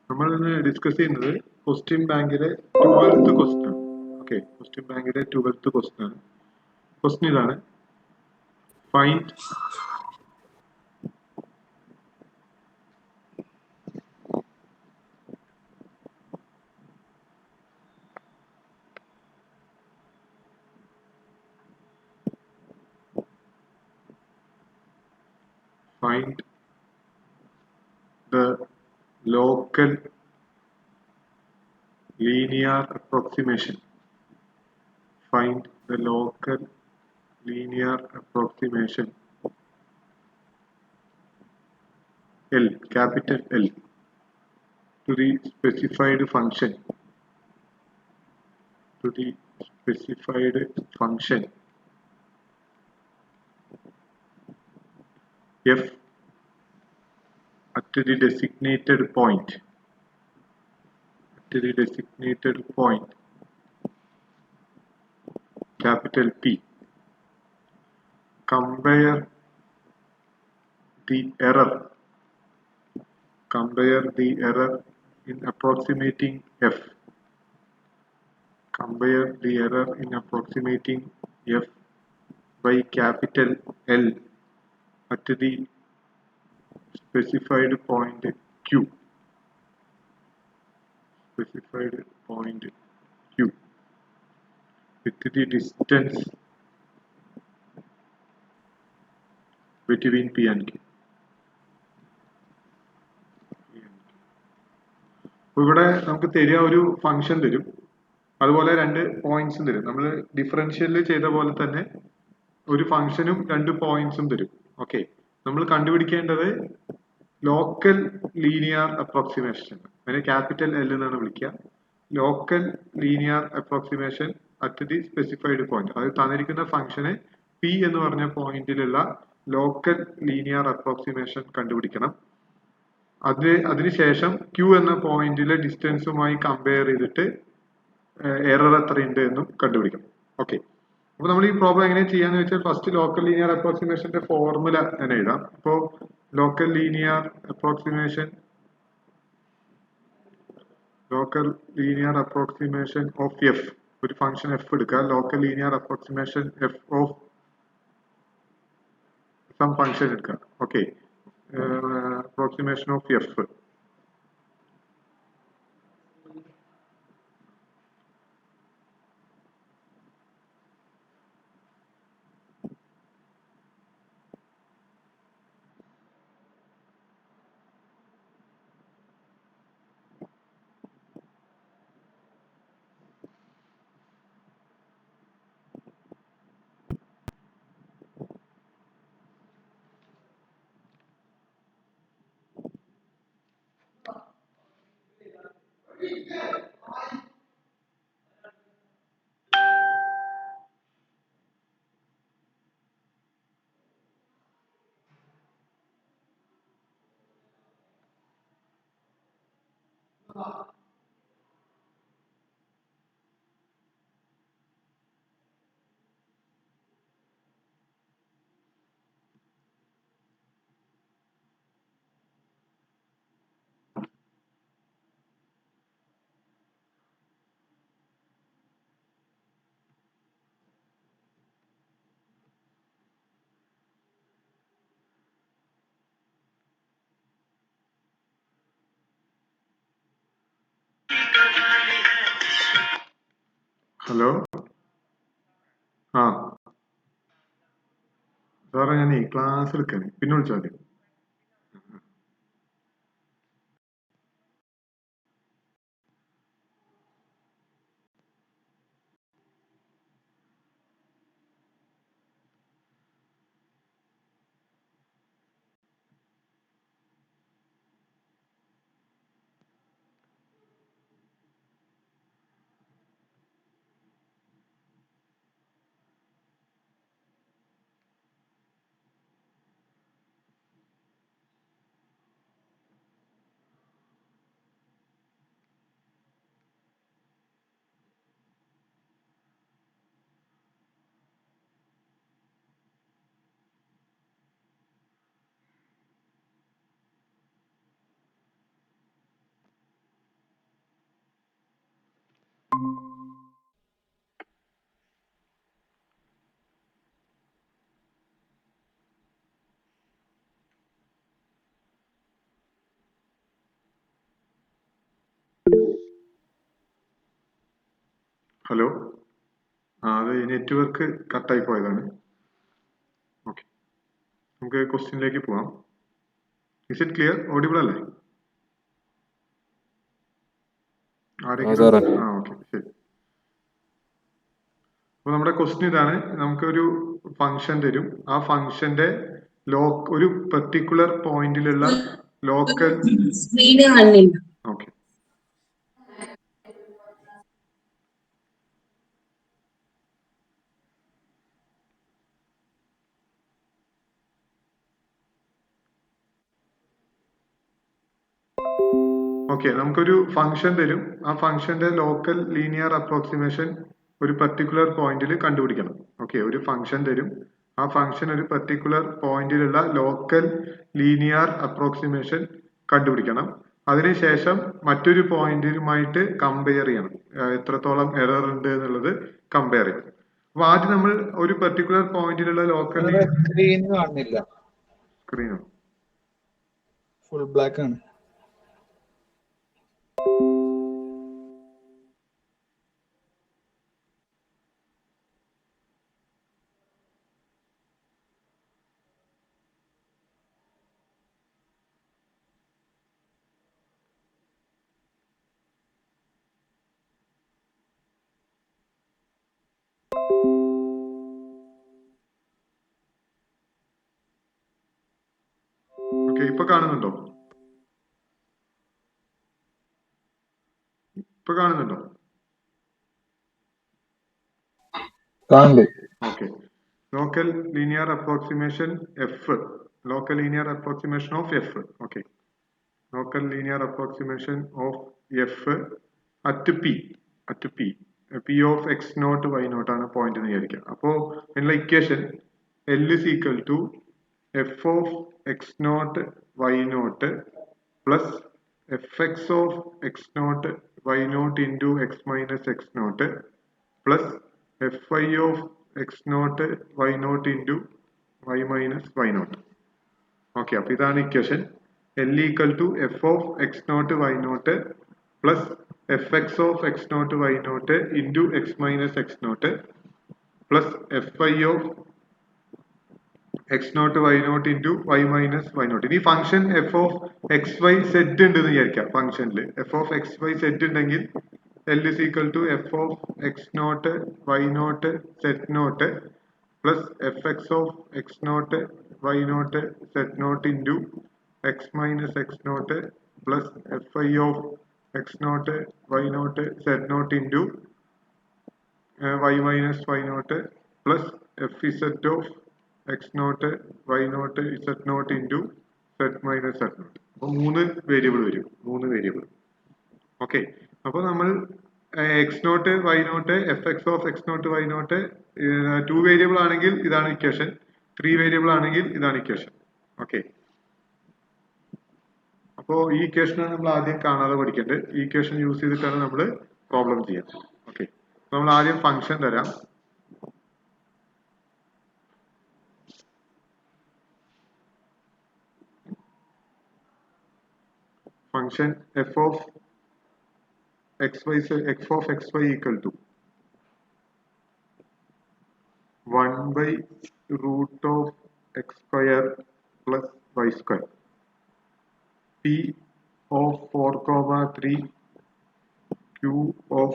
നമ്മൾ ഇന്ന് ഡിസ്കസ് ചെയ്യുന്നത് ക്വസ്റ്റ്യൻ ബാങ്കിലെ 12th ക്വസ്റ്റ്യൻ. ഓക്കെ, ക്വസ്റ്റ്യൻ ബാങ്കിലെ 12th ക്വസ്റ്റ്യൻ ആണ്. ക്വസ്റ്റ്യൻ ഇതാണ്: find find the local linear approximation. Find the local linear approximation L, capital L, to the specified function. To the specified function f at the designated point. At the designated point, capital P. Compare the error. Compare the error in approximating f. Compare the error in approximating f by capital L at the specified point Q. Specified point Q with the distance between P and Q. ഇവിടെ നമുക്ക് തരിക ഒരു function തരും, അതുപോലെ രണ്ട് പോയിന്റ്സും തരും. നമ്മൾ ഡിഫറൻഷ്യലിൽ ചെയ്ത പോലെ തന്നെ ഒരു ഫംഗ്ഷനും രണ്ട് പോയിന്റ്സും തരും. ഓക്കെ, നമ്മൾ കണ്ടുപിടിക്കേണ്ടത് ലോക്കൽ ലീനിയർ അപ്രോക്സിമേഷൻ. അതിനെ ക്യാപിറ്റൽ എൽ എന്നാണ് വിളിക്കുക. Local linear approximation at the specified point. അത് തന്നിരിക്കുന്ന ഫംഗ്ഷന് പി എന്ന് പറഞ്ഞ പോയിന്റിലുള്ള ലോക്കൽ ലീനിയർ അപ്രോക്സിമേഷൻ കണ്ടുപിടിക്കണം. അതിനുശേഷം ക്യൂ എന്ന പോയിന്റിലെ ഡിസ്റ്റൻസുമായി കമ്പയർ ചെയ്തിട്ട് എറർ എത്രയുണ്ട് എന്നും കണ്ടുപിടിക്കണം. ഓക്കെ, അപ്പൊ നമ്മൾ ഈ പ്രോബ്ലം എങ്ങനെ ചെയ്യാന്ന് വെച്ചാൽ ഫസ്റ്റ് ലോക്കൽ ലീനിയർ അപ്രോക്സിമേഷന്റെ ഫോർമുല ഞാൻ എഴുതാം. ഇപ്പോ local linear approximation of f, ഒരു ഫംഗ്ഷൻ എഫ് എടുക്കുക. Local linear approximation f of some function എടുക്കുക. Okay, approximation of f. Hello, ആ സാറേ, ഞാൻ ക്ലാസ് എടുക്കാന് പിന്നെ വിളിച്ചാൽ മതി. ഹലോ, അത് നെറ്റ്വർക്ക് കട്ടായി പോയതാണ്. ഓക്കെ, നമുക്ക് ക്വസ്റ്റ്യനിലേക്ക് പോവാം. Is it clear? ഓഡിബിൾ അല്ലേ? ആരെങ്കിലും? ഓക്കെ, ശരി. അപ്പൊ നമ്മുടെ ക്വസ്റ്റ്യൻ ഇതാണ്. നമുക്കൊരു ഫംഗ്ഷൻ തരും. ആ ഫംഗ്ഷന്റെ ഒരു പെർട്ടിക്കുലർ പോയിന്റിലുള്ള ലോക്കൽ. ഓക്കെ, ഓക്കെ, നമുക്കൊരു ഫംഗ്ഷൻ തരും. ആ ഫംഗ്ഷന്റെ ലോക്കൽ ലീനിയർ അപ്രോക്സിമേഷൻ ഒരു പെർട്ടിക്കുലർ പോയിന്റിൽ കണ്ടുപിടിക്കണം. ഓക്കെ, ഒരു ഫംഗ്ഷൻ തരും. ആ ഫംഗ്ഷൻ ഒരു പെർട്ടിക്കുലർ പോയിന്റിലുള്ള ലോക്കൽ ലീനിയർ അപ്രോക്സിമേഷൻ കണ്ടുപിടിക്കണം. അതിനുശേഷം മറ്റൊരു പോയിന്റുമായിട്ട് കമ്പയർ ചെയ്യണം. എത്രത്തോളം എറർ ഉണ്ട് എന്നുള്ളത് കമ്പയർ ചെയ്യണം. അപ്പൊ ആദ്യം നമ്മൾ ഒരു പെർട്ടിക്കുലർ പോയിന്റിലുള്ള ലോക്കൽ സ്ക്രീൻ കാണുന്നില്ല. സ്ക്രീനോ? ഫുൾ ബ്ലാക്ക് ആണ്. ഓക്കെ, ഇപ്പൊ കാണുന്നുണ്ടോ? ഇപ്പൊ കാണുന്നുണ്ടോ? Okay, local linear approximation F, local linear approximation of F. Okay, local linear approximation of F at P, at P, P of X not Y naught ആണ് point എന്ന് വിചാരിക്കുക. അപ്പോ അതിനുള്ള equation L is equal to F of X not why not plus F X of X not why not into X minus X not plus F I of X not why not into Y minus why not. Okay, അപ്പൊ ഇതാണ് equation. L equal to F of X not why not plus F X of X not why not into X minus X not plus F I of X not why not into Y minus Y nought. ഇനി function F of X y z ഉണ്ടെന്ന് വിചാരിക്കാം. ഫംഗ്ഷനിൽ f of X y z ഉണ്ടെങ്കിൽ l is equal to F of X not Y naught Z naught plus F X of X not Y naught Z naught into X minus X not plus F I of X not Y naught Z naught into Y minus why not plus F Z of X not Y naught Z naught into Z minus Z naught. അപ്പൊ 3 variable വരും, 3 variable. Okay, അപ്പൊ നമ്മൾ X not Y naught F X of X not Y naught 2 variable ആണെങ്കിൽ ഇതാണ് equation, 3 variable ആണെങ്കിൽ ഇതാണ് equation. Okay, അപ്പോൾ ഈ ഇക്വേഷനാണ് നമ്മൾ ആദ്യം കാണാതെ പഠിക്കേണ്ടത്. ഈ ഇക്വേഷൻ യൂസ് ചെയ്തിട്ടാണ് നമ്മൾ പ്രോബ്ലം ചെയ്യാം. ഓക്കെ, നമ്മൾ ആദ്യം ഫംഗ്ഷൻ തരാം. Function F of X Y F of X Y equal to 1 by root of x square plus y square p of 4 comma 3 q of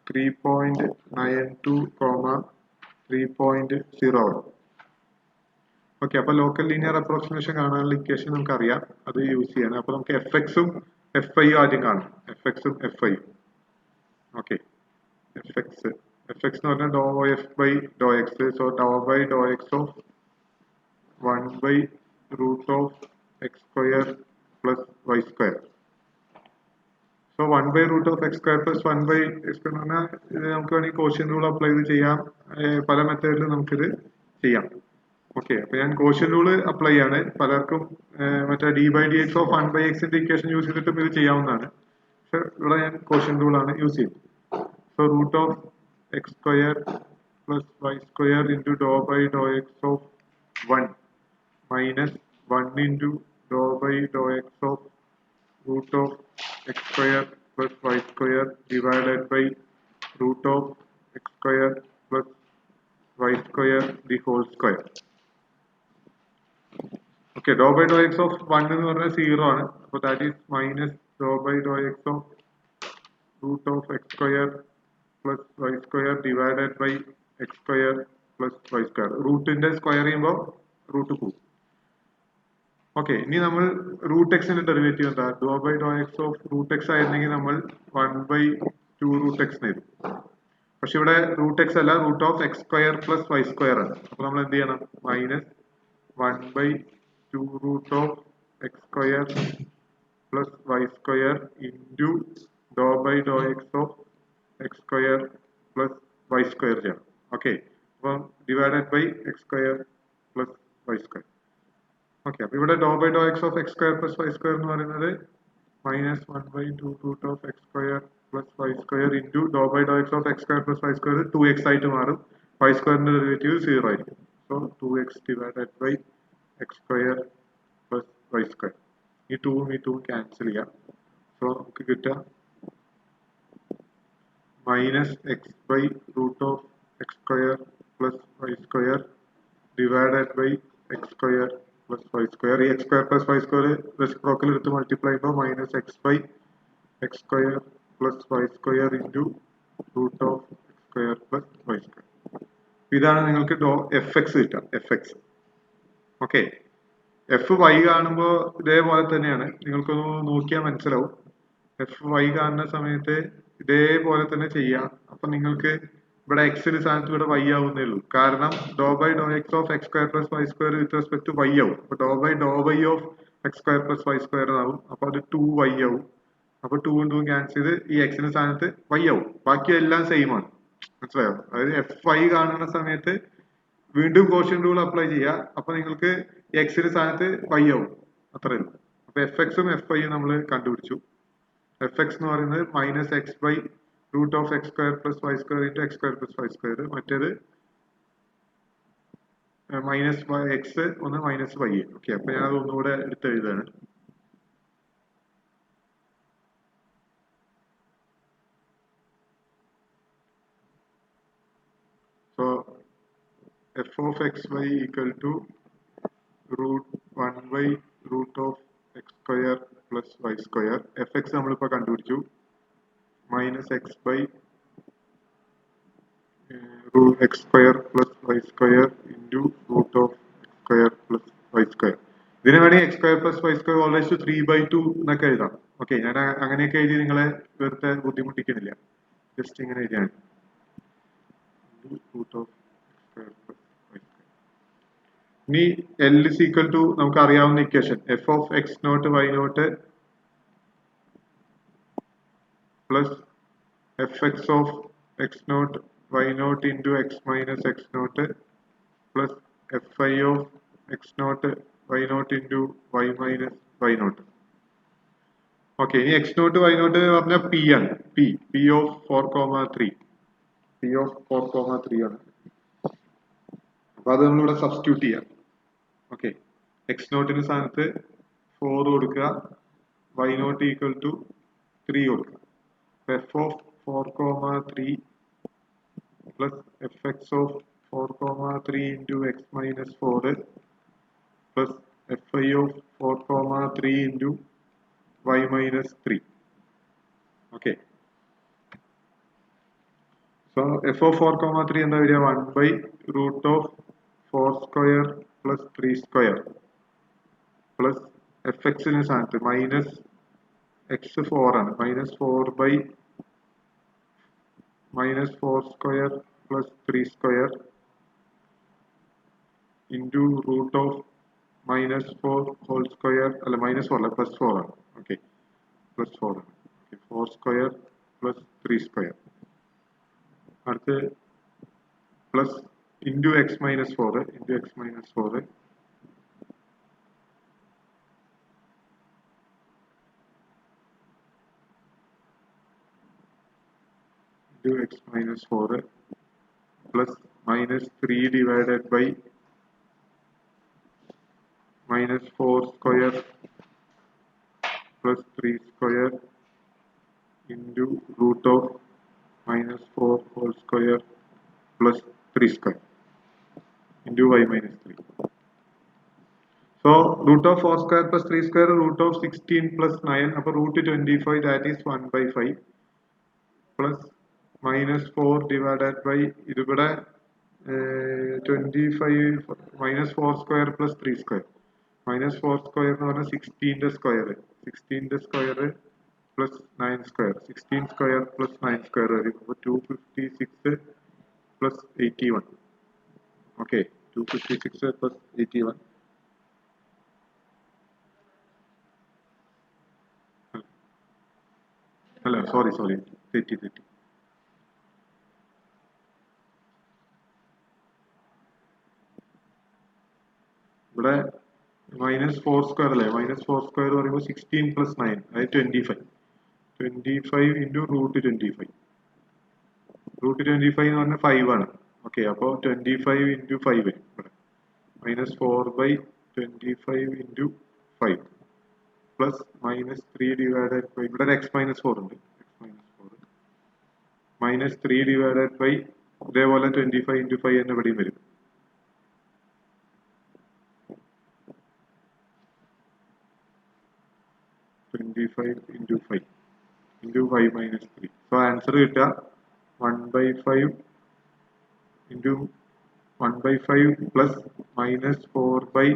3.92 comma 3.01. Okay, അപ്പൊ local linear approximation കാണാനുള്ള equation നമുക്ക് അറിയാം, അത് use ചെയ്യണം. അപ്പൊ നമുക്ക് F എക്സും F ഐയും ആദ്യം കാണാം. എഫ് എക്സും എഫ് ഐയും. ഓക്കെ, എഫ് എക്സ് എന്ന് പറഞ്ഞാൽ do f by do x. So do by do X of 1 by root of x square plus y square. So 1 by root of x square plus 1 by x square എന്ന് പറഞ്ഞാൽ ഇത് നമുക്ക് വേണമെങ്കിൽ quotient rule apply ചെയ്ത് ചെയ്യാം. പല മെത്തേഡിലും നമുക്കിത് ചെയ്യാം. ഓക്കെ, അപ്പൊ ഞാൻ കോഷ്യന്റ് റൂൾ അപ്ലൈ ചെയ്യാണ്. പലർക്കും മറ്റേ D by D X of 1 by x ന്റെ ഇക്വേഷൻ യൂസ് ചെയ്തിട്ടും ഇത് ചെയ്യാവുന്നതാണ്. പക്ഷെ ഇവിടെ ഞാൻ കോഷ്യന്റ് റൂൾ ആണ് യൂസ് ചെയ്യുന്നത്. So root of X square plus Y square into do by do X of 1 minus 1 into dou by dou x of root of x square plus y square divided by root of x square plus y square the whole square. Okay, dou by dou x of 1 എന്ന് പറഞ്ഞാൽ 0 ആണ്. അപ്പോൾ that is minus dou by dou x of root of x square plus y square divided by x square plus y square. റൂട്ടിന്റെ square ചെയ്യുമ്പോൾ root പോകും. ഓക്കെ, ഇനി നമ്മൾ റൂട്ട് എക്സിന്റെ ഡെറിവേറ്റീവ് എന്താ? Do by do X of root x ആയിരുന്നെങ്കിൽ നമ്മൾ 1/2 റൂട്ട് എക്സ് എഴുതും. പക്ഷെ ഇവിടെ റൂട്ട് എക്സ് അല്ല, root of X square plus Y square ആണ്. അപ്പൊ നമ്മൾ എന്ത് ചെയ്യണം? Minus 1/2 root of X square plus Y square into do by do X of X square plus Y square ചെയ്യണം. ഓക്കെ, അപ്പം divided by X square plus Y square. Okay, അപ്പൊ ഇവിടെ do by do X of X square plus Y square എന്ന് പറയുന്നത് minus 1/2 root of X square plus Y square into do by do X of X square plus Y square 2x ആയിട്ട് മാറും. Y സ്ക്വയറിന്റെ derivative 0 ആയിരിക്കും. So 2x divided by X square plus Y square. ഈ 2ഉം ഈ 2ഉം cancel ചെയ്യാം. So നമുക്ക് കിട്ടുക minus X by root of X square plus Y square divided by X square plus y square. x square plus y square reciprocal എടുത്ത് multiply ചെയ്യുമ്പോൾ minus x by x square plus y square into root of x square plus y square. ഇതാണ് നിങ്ങൾക്ക് fx കിട്ടുക. fx. Okay, fy കാണുമ്പോൾ ഇതേപോലെ തന്നെയാണ്. നിങ്ങൾക്കൊന്ന് നോക്കിയാൽ മനസ്സിലാവും. fy കാണുന്ന സമയത്ത് ഇതേപോലെ തന്നെ ചെയ്യാം. അപ്പൊ നിങ്ങൾക്ക് ഇവിടെ എക്സിന് സ്ഥാനത്ത് ഇവിടെ y ആവുന്നേ ഉള്ളൂ. കാരണം do by do X of X square plus Y square with respect to y ആവും. അപ്പൊ do by of X square plus Y square ആവും. അപ്പൊ അത് 2y ആവും. അപ്പൊ 2 ഉം 2 ക്യാൻസൽ ചെയ്ത് ഈ എക്സിന് സ്ഥാനത്ത് y ആവും. ബാക്കി എല്ലാം സെയിം ആണ്. മനസ്സിലായോ? അതായത് fy കാണുന്ന സമയത്ത് വീണ്ടും കോഷ്യന്റ് റൂൾ അപ്ലൈ ചെയ്യുക. അപ്പൊ നിങ്ങൾക്ക് എക്സിന് സ്ഥാനത്ത് y ആവും. അത്രേ ഉള്ളൂ. അപ്പൊ fx ഉം fy ഉം നമ്മൾ കണ്ടുപിടിച്ചു. fx എന്ന് പറയുന്നത് minus X by root of x square plus y square into x square plus y square. മറ്റേത് മൈനസ് എക്സ് ഒന്ന് മൈനസ് വൈ. ഓക്കെ, അപ്പൊ ഞാൻ അത് ഒന്നുകൂടെ എടുത്ത് എഴുതാണ്. So f of xy equal to root 1/root of x square plus y square. fx നമ്മളിപ്പോ കണ്ടുപിടിച്ചു. Minus X by x square plus y square into root of x square plus y square. ഇതിനെ വേണമെങ്കിൽ x square plus y square all raised to 3/2 എന്നൊക്കെ എഴുതാം. Okay, ഞാൻ അങ്ങനെയൊക്കെ എഴുതി നിങ്ങളെ വെറുതെ ബുദ്ധിമുട്ടിക്കുന്നില്ല. ജസ്റ്റ് ഇങ്ങനെ എഴുതിയാണ് root of x square plus y square. ഇനി L is equal to നമുക്ക് അറിയാവുന്ന equation f of x naught y naught plus fx of x naught y naught into x minus x naught plus fi of x naught y naught into y minus y naught. Okay, ഇനി x naught y naught പറഞ്ഞാൽ p ആണ്. p of 4,3 p of 4,3 ആണ്. അപ്പൊ അത് നമ്മളിവിടെ substitute ചെയ്യാം. Okay, x naught സ്ഥാനത്ത് 4 കൊടുക്കുക, y naught equal to 3 കൊടുക്കുക. f of 4,3 plus fx of 4,3 into x minus 4 plus fi of 4,3 into y minus 3. Okay. So f of 4,3 എന്താ വരിക? 1/root of 4 square plus 3 square plus fx ന് സ്ഥാനത്ത് minus x 4 ആണ്. Minus 4 square plus 3 square into root of minus 4 whole square അല്ല minus 4 അല്ല plus 4 ആണ്. Okay, plus 4 ആണ്. 4 square plus 3 square അടുത്ത് plus into X minus 4 into X minus 4 into x minus 4 plus minus 3 divided by minus 4 square plus 3 square into root of minus 4 whole square plus 3 square into y minus 3. So root of 4 square plus 3 square root of 16 plus 9 അപ്പോൾ root 25 that is 1 by 5 plus minus 4 divided by ഇതിവിടെ 25 minus 4 square plus 3 square minus 4 square എന്ന് പറഞ്ഞാൽ 16 square 16 square plus 9 square 16 square plus 9 square വരും അപ്പോൾ 256 plus 81 okay 256 plus 81 അല്ല sorry തെറ്റി ഇവിടെ minus 4 square അല്ലേ മൈനസ് 4 സ്ക്വയർ പറയുമ്പോൾ 16 പ്ലസ് 9 അതായത് 25 ഇൻറ്റു റൂട്ട് 25 റൂട്ട് 25 എന്ന് പറഞ്ഞാൽ 5 ആണ് ഓക്കെ അപ്പോൾ 25 ഇൻറ്റു 5 വരും ഇവിടെ minus 4 by 25 into 5 plus minus 3 divided by ഇവിടെ ഒരു എക്സ് മൈനസ് 4 ഉണ്ട് മൈനസ് 3 ഡിവൈഡഡ് ബൈ ഇതേപോലെ 25 ഇൻറ്റു 5 എന്ന് ഇവിടെയും വരും into 5 into y minus 3. So answer കിട്ടുക 1 by 5 into 1 by 5 plus minus 4 by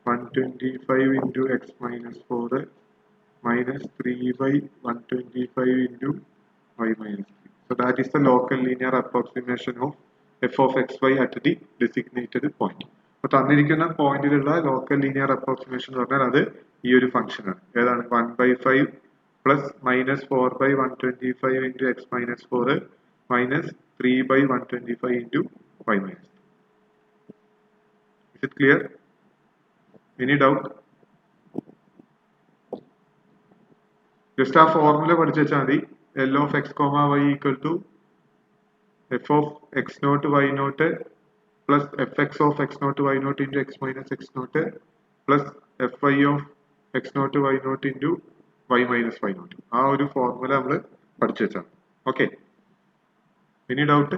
125 into x minus 4 minus 3 by 125 into y minus 3. So that is the local linear approximation of f of xy at the designated point. അപ്പോൾ തന്നിരിക്കുന്ന പോയിന്റിലുള്ള local linear approximation എന്ന് പറഞ്ഞാൽ അത് ഈ ഒരു function ആണ് ഏതാണ് 1 by 5 plus minus 4 by 125 into x minus 4 minus 3 by 125 into y minus 3. Is it clear? Any doubt? Just a formula പഠിച്ചു വെച്ചാൽ മതി L of x comma y equal to f of x naught y naught plus fx of x naught y naught into x minus x naught plus fy of x naught y naught into y minus y naught. ആ ഒരു formula നമ്മൾ പഠിച്ചു വെച്ചാണ് okay any doubt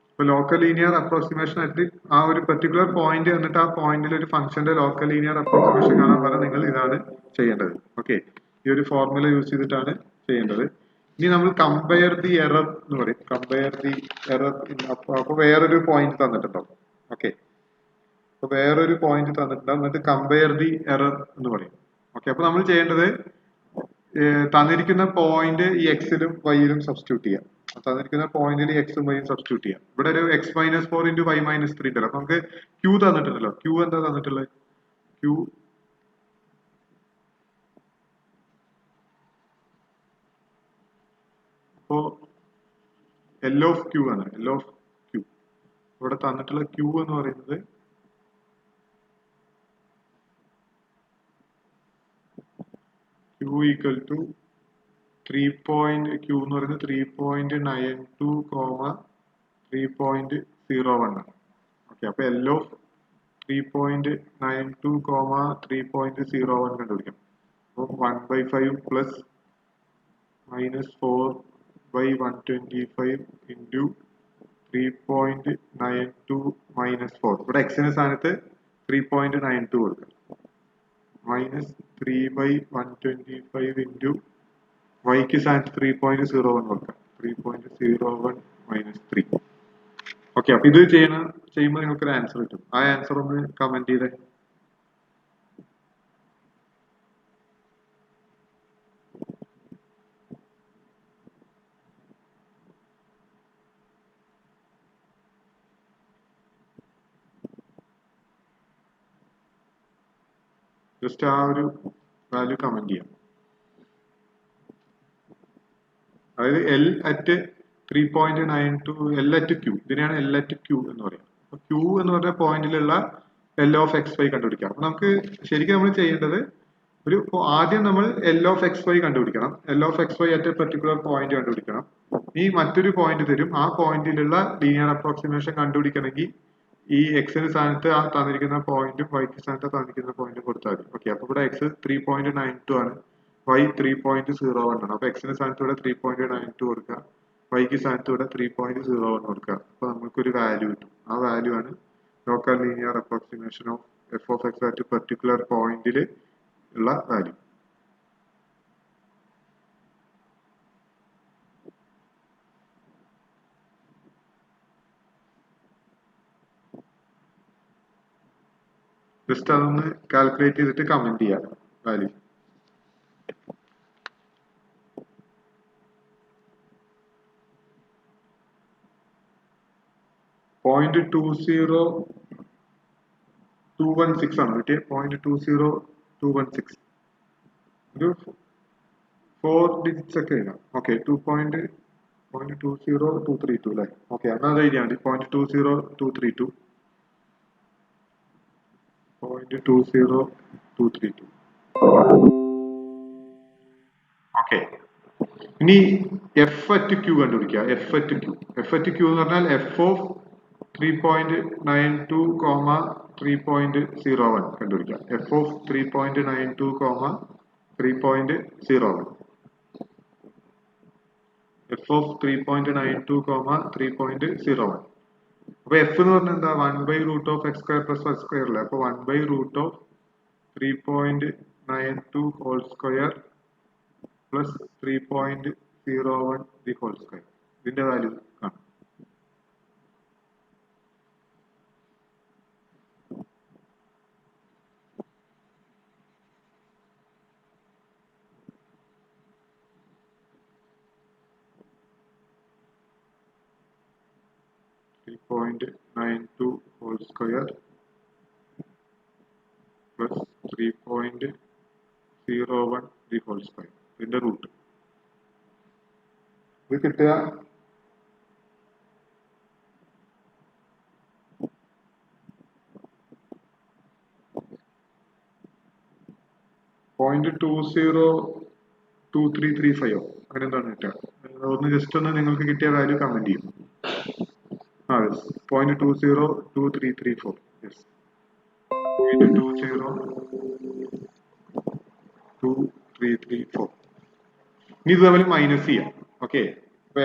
ഇപ്പോൾ local linear approximation ആയിട്ട് ആ ഒരു particular point എന്നിട്ട് ആ പോയിന്റിൽ ഒരു ഫംഗ്ഷന്റെ ലോക്കൽ ലീനിയർ അപ്രോക്സിമേഷൻ കാണാൻ പറഞ്ഞാൽ നിങ്ങൾ ഇതാണ് ചെയ്യേണ്ടത് ഓക്കെ ഈ ഒരു ഫോർമുല യൂസ് ചെയ്തിട്ടാണ് ചെയ്യേണ്ടത് ഇനി നമ്മൾ കമ്പയർ ദി എറർ എന്ന് പറയും കമ്പയർ ദി എറർ അപ്പൊ വേറൊരു പോയിന്റ് തന്നിട്ടുണ്ടാവും ഓക്കെ അപ്പൊ വേറൊരു പോയിന്റ് തന്നിട്ടുണ്ടാവും എന്നിട്ട് കമ്പയർ ദി എറർ എന്ന് പറയും ഓക്കെ അപ്പൊ നമ്മൾ ചെയ്യേണ്ടത് തന്നിരിക്കുന്ന പോയിന്റ് ഈ എക്സിലും വൈയിലും സബ്സ്റ്റിറ്റ്യൂട്ട് ചെയ്യാം തന്നിരിക്കുന്ന പോയിന്റിൽ എക്സും വൈയും സബ്സ്റ്റിറ്റ്യൂട്ട് ചെയ്യാം ഇവിടെ ഒരു X minus 4 into Y minus 3 ഉണ്ടല്ലോ അപ്പൊ നമുക്ക് ക്യൂ തന്നിട്ടുണ്ടല്ലോ ക്യൂ എന്താ തന്നിട്ടുള്ളത് ക്യൂ അപ്പോ എൽ ഓഫ് ക്യൂ ആണ് എൽ ഓഫ് ക്യൂ ഇവിടെ തന്നിട്ടുള്ള ക്യൂ എന്ന് പറയുന്നത് Q equal to 3 point Q എന്ന് പറയുന്നത് 3.92 3.01 ആണ് ഓക്കെ അപ്പൊ L of 3.92 3.01 കണ്ടുപിടിക്കാം അപ്പോൾ 1 by 5 plus minus 4 by 125 into 3.92 minus 4 ഇവിടെ x ന്റെ സ്ഥാനത്ത് 3.92 കൊടുക്കാം minus 3 by 125 into y ക്ക് സ്ഥാനത്ത് 3.01 കൊടുക്കാം 3.01 minus 3 ഓക്കെ അപ്പൊ ഇത് ചെയ്യുമ്പോൾ നിങ്ങൾക്ക് ഒരു ആൻസർ കിട്ടും ആ ആൻസർ ഒന്ന് കമന്റ് ചെയ്തേ ജസ്റ്റ് ആ ഒരു വാല്യൂ കമന്റ് ചെയ്യാം അതായത് L at 3.92 L at Q ഇതിനെയാണ് എൽ അറ്റ് ക്യൂ എന്ന് പറയാം അപ്പൊ ക്യൂ എന്ന് പറഞ്ഞ പോയിന്റിലുള്ള എൽ ഓഫ് എക്സ് വൈ കണ്ടുപിടിക്കാം അപ്പൊ നമുക്ക് ശരിക്കും നമ്മൾ ചെയ്യേണ്ടത് ഒരു ആദ്യം നമ്മൾ എൽ ഓഫ് എക്സ് വൈ കണ്ടുപിടിക്കണം L of X Y at particular point കണ്ടുപിടിക്കണം ഈ മറ്റൊരു പോയിന്റ് തരും ആ പോയിന്റിലുള്ള ലീനിയർ അപ്രോക്സിമേഷൻ കണ്ടുപിടിക്കണമെങ്കിൽ ഈ എക്സിന് സ്ഥാനത്ത് ആ തന്നിരിക്കുന്ന പോയിന്റും വൈക്ക് സ്ഥാനത്ത് തന്നിരിക്കുന്ന പോയിന്റും കൊടുത്താൽ മതി ഓക്കെ അപ്പൊ ഇവിടെ എക്സ് 3.92 ആണ് y 3.01 ആണ്. അപ്പൊ എക്സിന്റെ സ്ഥാനത്ത് ഇവിടെ 3.92 കൊടുക്കുക, വൈക്ക് സ്ഥാനത്ത് ഇവിടെ 3.01 കൊടുക്കുക. അപ്പൊ നമുക്കൊരു വാല്യൂ കിട്ടും. ആ വാല്യൂ ആണ് local linear approximation of F of X at particular പോയിന്റിൽ ഉള്ള വാല്യൂ. ജസ്റ്റ് അതൊന്ന് കാൽക്കുലേറ്റ് ചെയ്തിട്ട് കമന്റ് ചെയ്യാം വാല്യൂ. .20216 ആണ് കിട്ടിയത്. 0.20216 ഒരു 4 ഡിജിറ്റ്സ് ഒക്കെ എഴുതാം. ഓക്കെ, 2.20232 അല്ലേ? ഓക്കെ, എന്നാൽ അത് എഴുതിയാൽ മതി. 0.20232 0.20232. ഓക്കെ, ഇനി എഫ് അറ്റ് ക്യൂ കണ്ടുപിടിക്കുക. എഫ് അറ്റ് ക്യൂ എന്ന് പറഞ്ഞാൽ എഫ് ഓഫ് 3.92, 3.01 കണ്ടുപിടിക്കുക. F of 3.92, 3.01. F of 3.92, 3.01. അപ്പൊ എഫ് എന്ന് പറഞ്ഞാൽ എന്താ? 1/√(x²+y²) അല്ലേ? അപ്പൊ 1/√3.92 whole square plus 3.01 the whole square. ഇതിന്റെ വാല്യൂ കാണാം. .92 whole square plus 3.01 the whole square. ഇതിന്റെ റൂട്ട് ഇത് കിട്ടുക .202335 അങ്ങനെ എന്താണ് കിട്ടുക. ഒന്ന് ജസ്റ്റ് ഒന്ന് നിങ്ങൾക്ക് കിട്ടിയ വാല്യൂ കമന്റ് ചെയ്യും. yes, 0.20234. yes, 0.20234. ഇനി ഇത് തമ്മിൽ മൈനസ് ചെയ്യാം. Okay,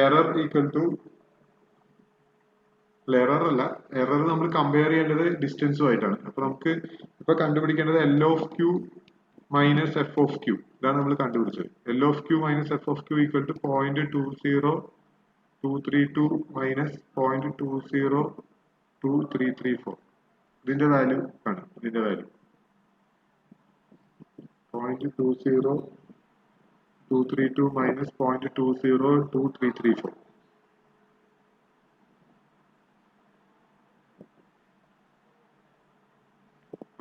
error equal to error അല്ല, എറർ നമ്മൾ കമ്പയർ ചെയ്യേണ്ടത് ഡിസ്റ്റൻസുമായിട്ടാണ്. അപ്പൊ നമുക്ക് ഇപ്പൊ കണ്ടുപിടിക്കേണ്ടത് L of Q minus F of Q. ഇതാണ് നമ്മൾ കണ്ടുപിടിച്ചത്. L of Q minus F of Q equal to 0.20232 minus 0.20234. ഇതിന്റെ വാല്യൂ ആണ്. ഇതിന്റെ വാല്യൂ 0.20232 മൈനസ് 0.20234.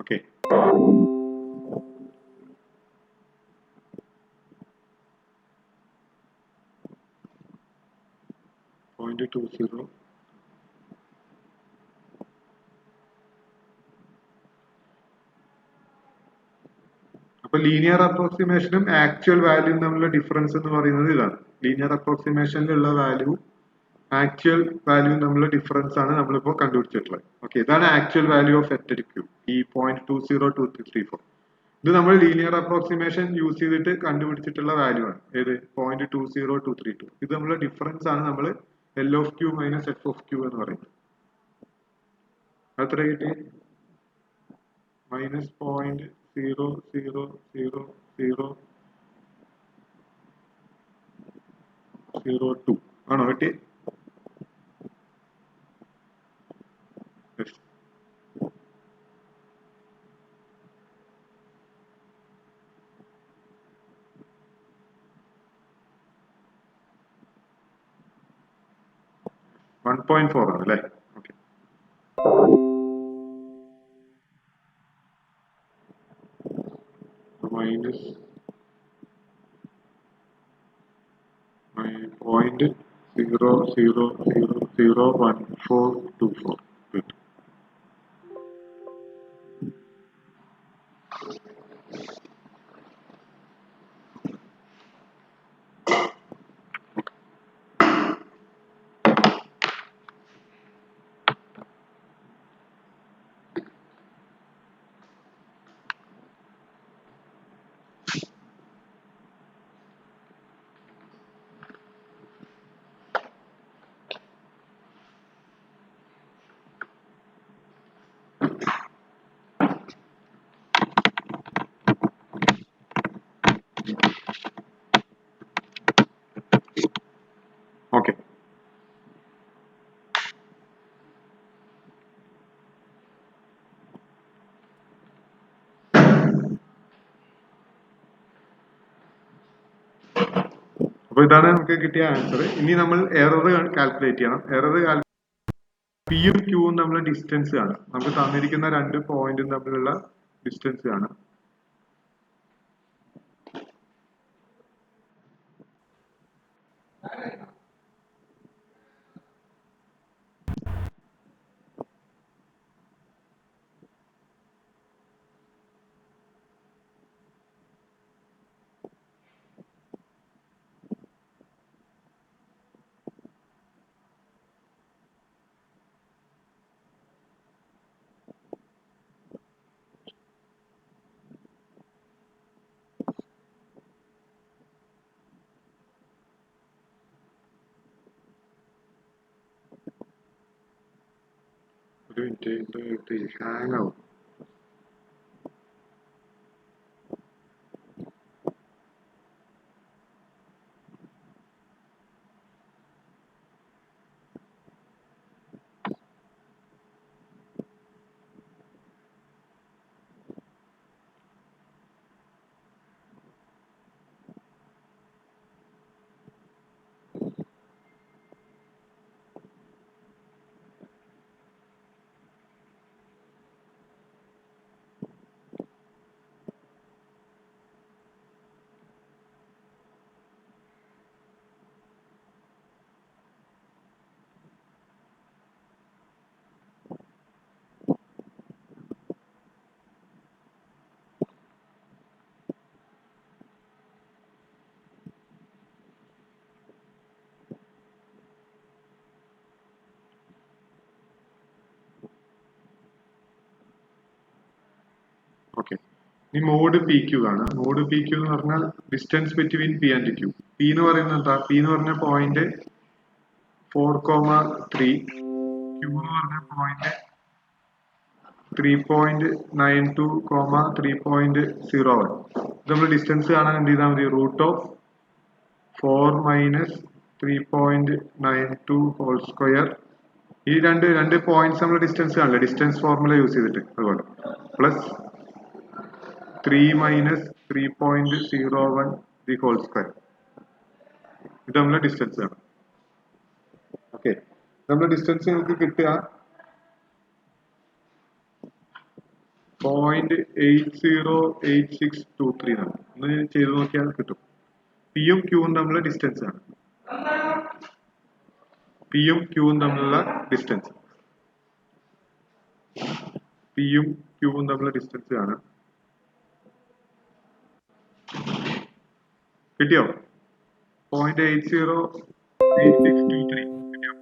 ഓക്കെ, .20. അപ്പൊ ലീനിയർ അപ്രോക്സിമേഷനും ആക്ച്വൽ വാല്യൂയും തമ്മിലുള്ള ഡിഫറൻസ് എന്ന് പറയുന്നത് ഇതാണ്. ലീനിയർ അപ്രോക്സിമേഷനിലുള്ള വാല്യൂ ആക്ച്വൽ വാല്യൂ തമ്മിലുള്ള ഡിഫറൻസ് ആണ് നമ്മളിപ്പോ കണ്ടുപിടിച്ചിട്ടുള്ളത്. ഓക്കെ, ഇതാണ് actual value of F at Q, ഈ 0.20234. ഇത് നമ്മൾ ലീനിയർ അപ്രോക്സിമേഷൻ യൂസ് ചെയ്തിട്ട് കണ്ടുപിടിച്ചിട്ടുള്ള വാല്യൂ ആണ്. ഏത്? 0.20232. ഇത് നമ്മളുടെ ഡിഫറൻസ് ആണ് നമ്മൾ L of Q minus F of Q എന്ന് പറയുന്നത്. അത്ര കിട്ടി -0.00002 ആണോ കിട്ടി? yes. .4 ആണ് അല്ലേ? Okay, minus .0001424. അപ്പൊ ഇതാണ് നമുക്ക് കിട്ടിയ ആൻസർ. ഇനി നമ്മൾ എറർ കാൽക്കുലേറ്റ് ചെയ്യണം. എറർ പിയും ക്യൂവും തമ്മിലുള്ള ഡിസ്റ്റൻസ് ആണ്. നമുക്ക് തന്നിരിക്കുന്ന രണ്ട് പോയിന്റും തമ്മിലുള്ള ഡിസ്റ്റൻസ് ആണ്. ഒരു മിനിറ്റ് ഹാങ് ആവും. ഓക്കെ, ഇനി മോഡ് പി ക്യൂ ആണ്. മോഡ് പി ക്യൂ എന്ന് പറഞ്ഞാൽ distance between P and Q. P എന്ന് പറയുന്നത് എന്താ? പി എന്ന് പറഞ്ഞ പോയിന്റ് 4,3, ക്യൂ എന്ന് പറഞ്ഞ പോയിന്റ് 3.92, 3.01. ഇത് നമ്മൾ ഡിസ്റ്റൻസ് കാണാൻ എന്ത് ചെയ്താൽ മതി? Root of 4 minus 3.92 whole square. ഈ രണ്ട് പോയിന്റ്സ് നമ്മൾ ഡിസ്റ്റൻസ് കാണില്ല, ഡിസ്റ്റൻസ് ഫോർമുല യൂസ് ചെയ്തിട്ട്. അതുപോലെ plus 3 minus 3.01 the whole square. ഇത് നമ്മളെ ഡിസ്റ്റൻസ് ആണ്. ഓക്കെ, നമ്മുടെ ഡിസ്റ്റൻസ് നമുക്ക് കിട്ടുക 0.808623 ആണ്. ഒന്ന് ചെയ്ത് നോക്കിയാൽ കിട്ടും. പിയും ക്യൂവും തമ്മിലുള്ള ഡിസ്റ്റൻസ് ആണ്. പിയും ക്യൂവും തമ്മിലുള്ള ഡിസ്റ്റൻസ്, പിയും ക്യൂവും തമ്മിലുള്ള ഡിസ്റ്റൻസ് ആണ്. കിട്ടിയോ? 0.808623 കിട്ടിയോ?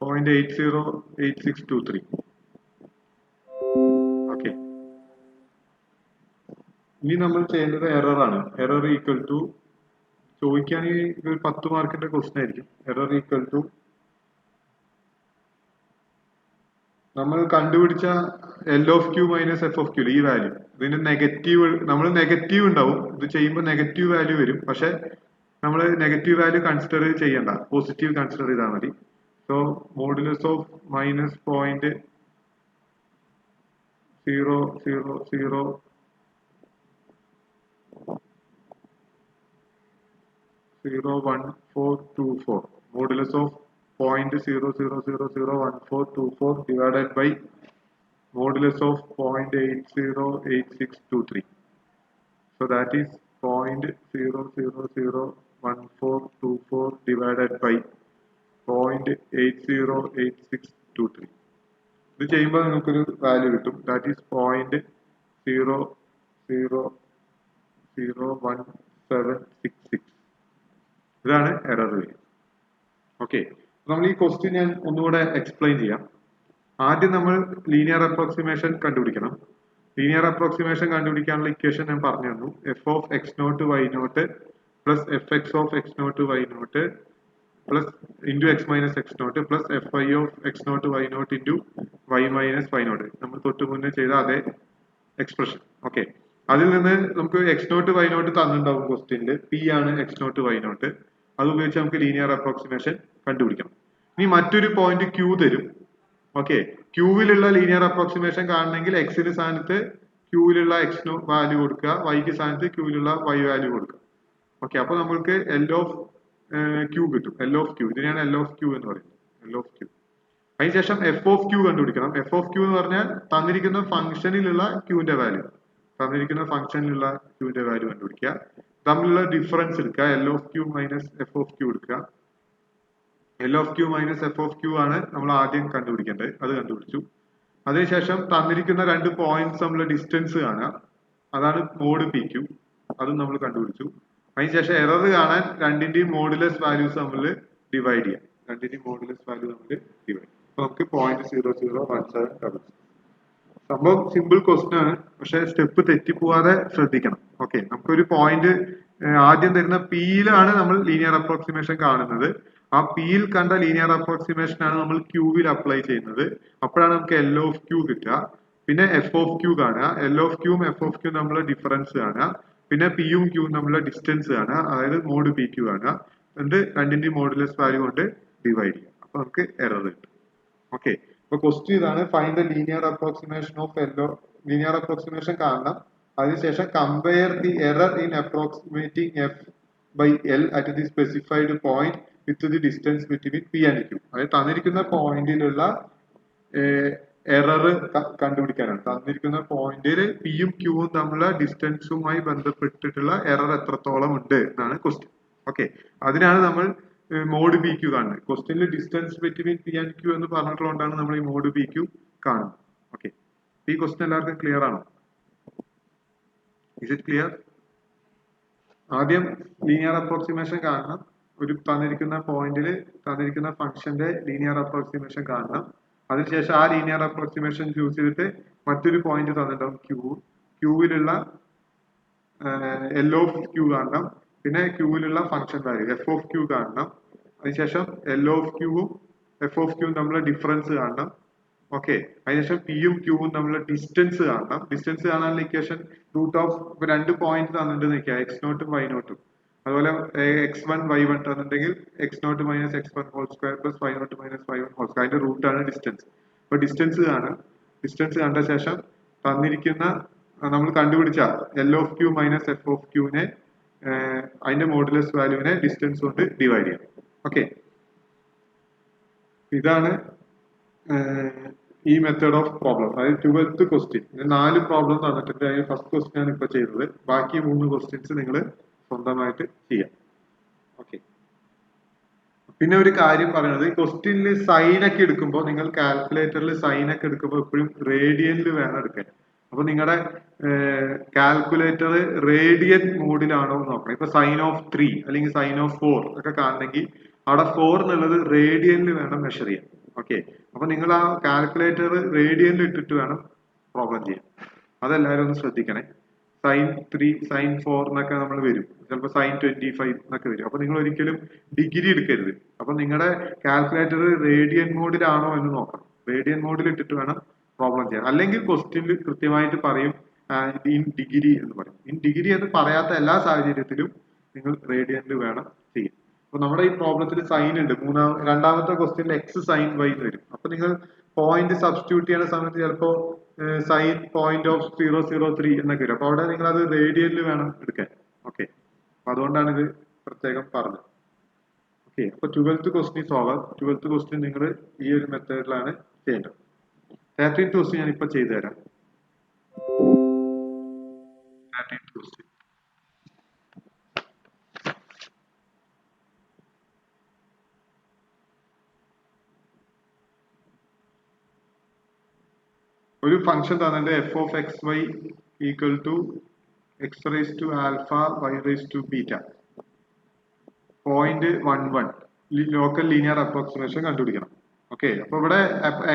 0.808623. ഓക്കെ, ഇനി നമ്മൾ ചെയ്യേണ്ടത് എറർ ആണ്. എറർ ഈക്വൽ ടു, ചോദിക്കുകയാണെങ്കിൽ ഇത് 10 മാർക്കിന്റെ ക്വസ്റ്റ്യൻ ആയിരിക്കും. എറർ ഈക്വൽ ടു നമ്മൾ കണ്ടുപിടിച്ച L of Q minus F of Q, ഈ വാല്യൂ. ഇതിന് നെഗറ്റീവ്, നമ്മൾ നെഗറ്റീവ് ഉണ്ടാവും. ഇത് ചെയ്യുമ്പോൾ നെഗറ്റീവ് വാല്യൂ വരും. പക്ഷെ നമ്മൾ നെഗറ്റീവ് വാല്യൂ കൺസിഡർ ചെയ്യണ്ട, പോസിറ്റീവ് കൺസിഡർ ചെയ്താൽ മതി. So modulus of minus 0.00001424, modulus of 0.00001424 divided by modulus of 0.808623. So that is 0.001424 divided by 0.808623. ഇത് ചെയ്യുമ്പോൾ നമുക്കൊരു വാല്യൂ കിട്ടും. That is 0.000166. ഇതാണ് എറർ വരിക. ഓക്കെ, നമ്മൾ ഈ ക്വസ്റ്റ്യൻ ഞാൻ ഒന്നുകൂടെ എക്സ്പ്ലെയിൻ ചെയ്യാം. ആദ്യം നമ്മൾ ലീനിയർ അപ്രോക്സിമേഷൻ കണ്ടുപിടിക്കണം. ലീനിയർ അപ്രോക്സിമേഷൻ കണ്ടുപിടിക്കാനുള്ള ഇക്വേഷൻ ഞാൻ പറഞ്ഞു തന്നു. F of X not why not plus F X of X not why not plus into X minus X not plus F I of X not why not into Y minus Y naught. നമ്മൾ തൊട്ട് മുന്നേ ചെയ്ത അതേ expression. Okay, അതിൽ നിന്ന് നമുക്ക് X not why not തന്നിട്ടുണ്ടാവും ക്വസ്റ്റ്യനിൽ. P ആണ് എക്സ് നോട്ട് വൈ നോട്ട്. അത് ഉപയോഗിച്ച് നമുക്ക് ലീനിയർ അപ്രോക്സിമേഷൻ കണ്ടുപിടിക്കണം. ഇനി മറ്റൊരു പോയിന്റ് ക്യൂ തരും. ഓക്കെ, ക്യൂവിലുള്ള ലീനിയർ അപ്രോക്സിമേഷൻ കാണണമെങ്കിൽ എക്സിന് സ്ഥാനത്ത് ക്യൂവിലുള്ള എക്സ് വാല്യൂ കൊടുക്കുക, വൈക്ക് സ്ഥാനത്ത് ക്യൂവിലുള്ള വൈ വാല്യൂ കൊടുക്കുക. ഓക്കെ, അപ്പൊ നമ്മൾക്ക് എൽ ഓഫ് ക്യൂ കിട്ടും. എൽ ഓഫ് ക്യൂ, ഇതിനെയാണ് എൽ ഓഫ് ക്യൂ എന്ന് പറയുന്നത്. L of Q. അതിനുശേഷം എഫ് ഓഫ് ക്യൂ കണ്ടുപിടിക്കണം. എഫ് ഓഫ് ക്യൂ എന്ന് പറഞ്ഞാൽ തന്നിരിക്കുന്ന ഫംഗ്ഷനിലുള്ള ക്യൂവിന്റെ വാല്യൂ, തന്നിരിക്കുന്ന ഫംഗ്ഷനിലുള്ള ക്യൂവിന്റെ വാല്യൂ കണ്ടുപിടിക്കുക. തമ്മിലുള്ള ഡിഫറൻസ് എടുക്കുക, l of Q minus F of q എടുക്കുക. L of Q minus F of q ആണ് നമ്മൾ ആദ്യം കണ്ടുപിടിക്കേണ്ടത്. അത് കണ്ടുപിടിച്ചു. അതിനുശേഷം തന്നിരിക്കുന്ന രണ്ട് പോയിന്റ്സ് തമ്മിലുള്ള ഡിസ്റ്റൻസ് കാണുക, അതാണ് മോഡ് പി ക്യൂ. അതും നമ്മൾ കണ്ടുപിടിച്ചു. അതിനുശേഷം എറർ കാണാൻ രണ്ടിന്റെയും മോഡുലസ് വാല്യൂസ് തമ്മിൽ ഡിവൈഡ് ചെയ്യാം. രണ്ടിന്റെയും മോഡുലസ് വാല്യൂ തമ്മിൽ ഡിവൈഡ്. അപ്പൊ നമുക്ക് 0.0017 സംഭവം സിമ്പിൾ ക്വസ്റ്റ്യൻ ആണ്, പക്ഷെ സ്റ്റെപ്പ് തെറ്റിപ്പോവാതെ ശ്രദ്ധിക്കണം. ഓക്കെ, നമുക്കൊരു പോയിന്റ് ആദ്യം തരുന്ന പിയിലാണ് നമ്മൾ ലീനിയർ അപ്രോക്സിമേഷൻ കാണുന്നത്. ആ പിയിൽ കണ്ട ലീനിയർ അപ്രോക്സിമേഷൻ ആണ് നമ്മൾ ക്യൂവിൽ അപ്ലൈ ചെയ്യുന്നത്. അപ്പോഴാണ് നമുക്ക് എൽ ഓഫ് ക്യൂ കിട്ടുക. പിന്നെ എഫ് ഓഫ് ക്യൂ കാണുക, എൽ ഓഫ് ക്യൂവും എഫ് ഓഫ് ക്യൂ തമ്മിലുള്ള ഡിഫറൻസ് കാണുക. പിന്നെ പിയും ക്യൂവും തമ്മിലുള്ള ഡിസ്റ്റൻസ് കാണുക, അതായത് മോഡ് പി ക്യൂ കാണുക. എന്നിട്ട് രണ്ടിന്റെയും മോഡുലസ് വാല്യൂ കൊണ്ട് ഡിവൈഡ് ചെയ്യാം. അപ്പൊ നമുക്ക് എറർ കിട്ടും. ഓക്കെ, അപ്പൊ ക്വസ്റ്റ്യൻ ഇതാണ്, find the linear approximation of linear approximation കാണണം. അതിനുശേഷം compare the error in approximating F by L at the specified point with the distance between P and Q. അതായത് തന്നിരിക്കുന്ന പോയിന്റിലുള്ള എറർ കണ്ടുപിടിക്കാനാണ്. തന്നിരിക്കുന്ന പോയിന്റിൽ പിയും ക്യൂവും തമ്മിലുള്ള ഡിസ്റ്റൻസുമായി ബന്ധപ്പെട്ടിട്ടുള്ള എറർ എത്രത്തോളം ഉണ്ട് എന്നാണ് ക്വസ്റ്റ്യൻ. ഓക്കെ, അതിനാണ് നമ്മൾ മോഡ് പി ക്യൂ കാണുന്നത്. ക്വസ്റ്റ്യനിൽ distance between P and Q എന്ന് പറഞ്ഞിട്ടുള്ളതുകൊണ്ടാണ് നമ്മൾ ഈ മോഡ് പി ക്യൂ കാണുന്നത്. ഓക്കെ, ഈ ക്വസ്റ്റ്യൻ എല്ലാവർക്കും ക്ലിയർ ആണോ? Is it clear? ആദ്യം ലീനിയർ അപ്രോക്സിമേഷൻ കാണണം. ഒരു തന്നിരിക്കുന്ന പോയിന്റിൽ തന്നിരിക്കുന്ന ഫംഗ്ഷന്റെ ലീനിയർ അപ്രോക്സിമേഷൻ കാണണം. അതിനുശേഷം ആ ലീനിയർ അപ്രോക്സിമേഷൻ ചൂസ് ചെയ്തിട്ട് മറ്റൊരു പോയിന്റ് തന്നിട്ടുണ്ടാവും ക്യൂവിലുള്ള എൽ ഓഫ് ക്യൂ കാണണം. പിന്നെ ക്യൂവിലുള്ള function value f of q കാണണം. അതിനുശേഷം എൽ ഓഫ് ക്യൂവും എഫ് ഓഫ് ക്യൂവും തമ്മിലുള്ള ഡിഫറൻസ് കാണണം. ഓക്കെ, അതിനുശേഷം പിയും ക്യൂവും തമ്മിലുള്ള ഡിസ്റ്റൻസ് കാണണം. ഡിസ്റ്റൻസ് കാണാനുള്ള ഇക്വേഷൻ റൂട്ട് ഓഫ് രണ്ട് പോയിന്റ് തന്നിട്ട് നിൽക്കുക, എക്സ് നോട്ടും വൈ നോട്ടും. അതുപോലെ x1 y1 തന്നിട്ടുണ്ടെങ്കിൽ X naught minus x1 whole square plus y naught minus y1 whole square. അതിന്റെ റൂട്ടാണ് ഡിസ്റ്റൻസ്. അപ്പൊ ഡിസ്റ്റൻസ് കാണാം. ഡിസ്റ്റൻസ് കണ്ട ശേഷം തന്നിരിക്കുന്ന നമ്മൾ കണ്ടുപിടിച്ച L of Q minus F of ക്യൂവിനെ അതിന്റെ മോഡുലസ് വാല്യൂവിനെ ഡിസ്റ്റൻസ് കൊണ്ട് ഡിവൈഡ് ചെയ്യാം. ഓക്കെ, ഇതാണ് ഈ മെത്തേഡ് ഓഫ് പ്രോബ്ലം. അതായത് 12th ക്വസ്റ്റ്യൻ. 4 പ്രോബ്ലം തന്നിട്ടുണ്ട്. അതിൽ ഫസ്റ്റ് ക്വസ്റ്റ്യൻ ആണ് ഇപ്പൊ ചെയ്തത്. ബാക്കി 3 ക്വസ്റ്റ്യൻസ് നിങ്ങൾ സ്വന്തമായിട്ട് ചെയ്യാം. ഓക്കെ, പിന്നെ ഒരു കാര്യം പറയുന്നത്, ഈ ക്വസ്റ്റ്യനിൽ സൈൻ ഒക്കെ എടുക്കുമ്പോൾ നിങ്ങൾ കാൽക്കുലേറ്ററിൽ സൈൻ ഒക്കെ എടുക്കുമ്പോൾ എപ്പോഴും റേഡിയനിൽ വേണം എടുക്കാൻ. അപ്പൊ നിങ്ങളുടെ കാൽക്കുലേറ്റർ റേഡിയൻ മോഡിലാണോ എന്ന് നോക്കണം. ഇപ്പൊ സൈൻ ഓഫ് 3 അല്ലെങ്കിൽ സൈൻ ഓഫ് 4 ഒക്കെ കാണണമെങ്കിൽ അവിടെ 4 എന്നുള്ളത് റേഡിയനിൽ വേണം മെഷർ ചെയ്യാൻ. ഓക്കെ, അപ്പൊ നിങ്ങൾ ആ കാൽക്കുലേറ്റർ റേഡിയനിൽ ഇട്ടിട്ട് വേണം പ്രോബ്ലം ചെയ്യാൻ. അതെല്ലാവരും ഒന്ന് ശ്രദ്ധിക്കണേ. സൈൻ 3 സൈൻ 4 എന്നൊക്കെ നമ്മൾ വരും, ചിലപ്പോൾ സൈൻ 25 എന്നൊക്കെ വരും. അപ്പൊ നിങ്ങൾ ഒരിക്കലും ഡിഗ്രി എടുക്കരുത്. അപ്പൊ നിങ്ങളുടെ കാൽക്കുലേറ്റർ റേഡിയൻ മോഡിലാണോ എന്ന് നോക്കണം. റേഡിയൻ മോഡിൽ ഇട്ടിട്ട് വേണം പ്രോബ്ലം ചെയ്യാൻ. അല്ലെങ്കിൽ ക്വസ്റ്റ്യനിൽ കൃത്യമായിട്ട് പറയും ഇൻ ഡിഗ്രി എന്ന് പറയും. ഇൻ ഡിഗ്രി എന്ന് പറയാത്ത എല്ലാ സാഹചര്യത്തിലും നിങ്ങൾ റേഡിയനിൽ വേണം ചെയ്യാൻ. അപ്പൊ നമ്മുടെ ഈ പ്രോബ്ലത്തിൽ സൈൻ ഉണ്ട്. രണ്ടാമത്തെ ക്വസ്റ്റ്യനിൽ എക്സ് സൈൻ വൈ എന്ന് വരും. അപ്പൊ നിങ്ങൾ പോയിന്റ് സബ്സ്റ്റിറ്റ്യൂട്ട് ചെയ്യുന്ന സമയത്ത് ചിലപ്പോ സൈൻ പോയിന്റ് ഓഫ് 003 എന്നൊക്കെ വരും. അപ്പൊ അവിടെ നിങ്ങൾ അത് റേഡിയനിൽ വേണം എടുക്കാൻ. ഓക്കെ, അപ്പൊ അതുകൊണ്ടാണ് ഇത് പ്രത്യേകം പറഞ്ഞത്. ഓക്കെ, അപ്പൊ 12th question solve. 12th question നിങ്ങൾ ഈ ഒരു മെത്തേഡിലാണ് ചെയ്യേണ്ടത്. 13th ക്വസ്റ്റ്യൻ ഞാൻ ഇപ്പൊ ചെയ്തു തരാം. 13th ക്വസ്റ്റ്യൻ ഒരു ഫംഗ്ഷൻ തന്നിട്ട് F of X Y equal to X raise to alpha Y raise to beta. Point 11 local linear approximation കണ്ടുപിടിക്കണം. ഓക്കെ, അപ്പൊ ഇവിടെ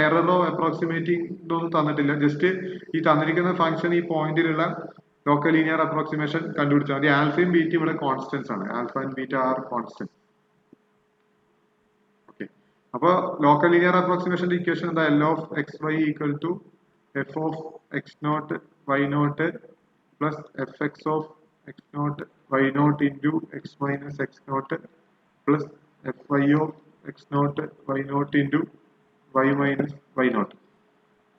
എററോ അപ്രോക്സിമേറ്റിംഗ് ഇതൊന്നും തന്നിട്ടില്ല. ജസ്റ്റ് ഈ തന്നിരിക്കുന്ന ഫംഗ്ഷൻ ഈ പോയിന്റിലുള്ള ലോക്കൽ ലീനിയർ അപ്രോക്സിമേഷൻ കണ്ടുപിടിച്ചാൽ മതി. ആൽഫയും ബീറ്റയും ഇവിടെ കോൺസ്റ്റൻസ് ആണ്. Alpha and beta are constant. Okay, അപ്പൊ ലോക്കൽ ലീനിയർ അപ്രോക്സിമേഷന്റെ ഇക്വേഷൻ എന്താ? L of X Y equal to F of X not why not plus F X of X not why not into X minus X not plus f y of X not why not into Y minus why not.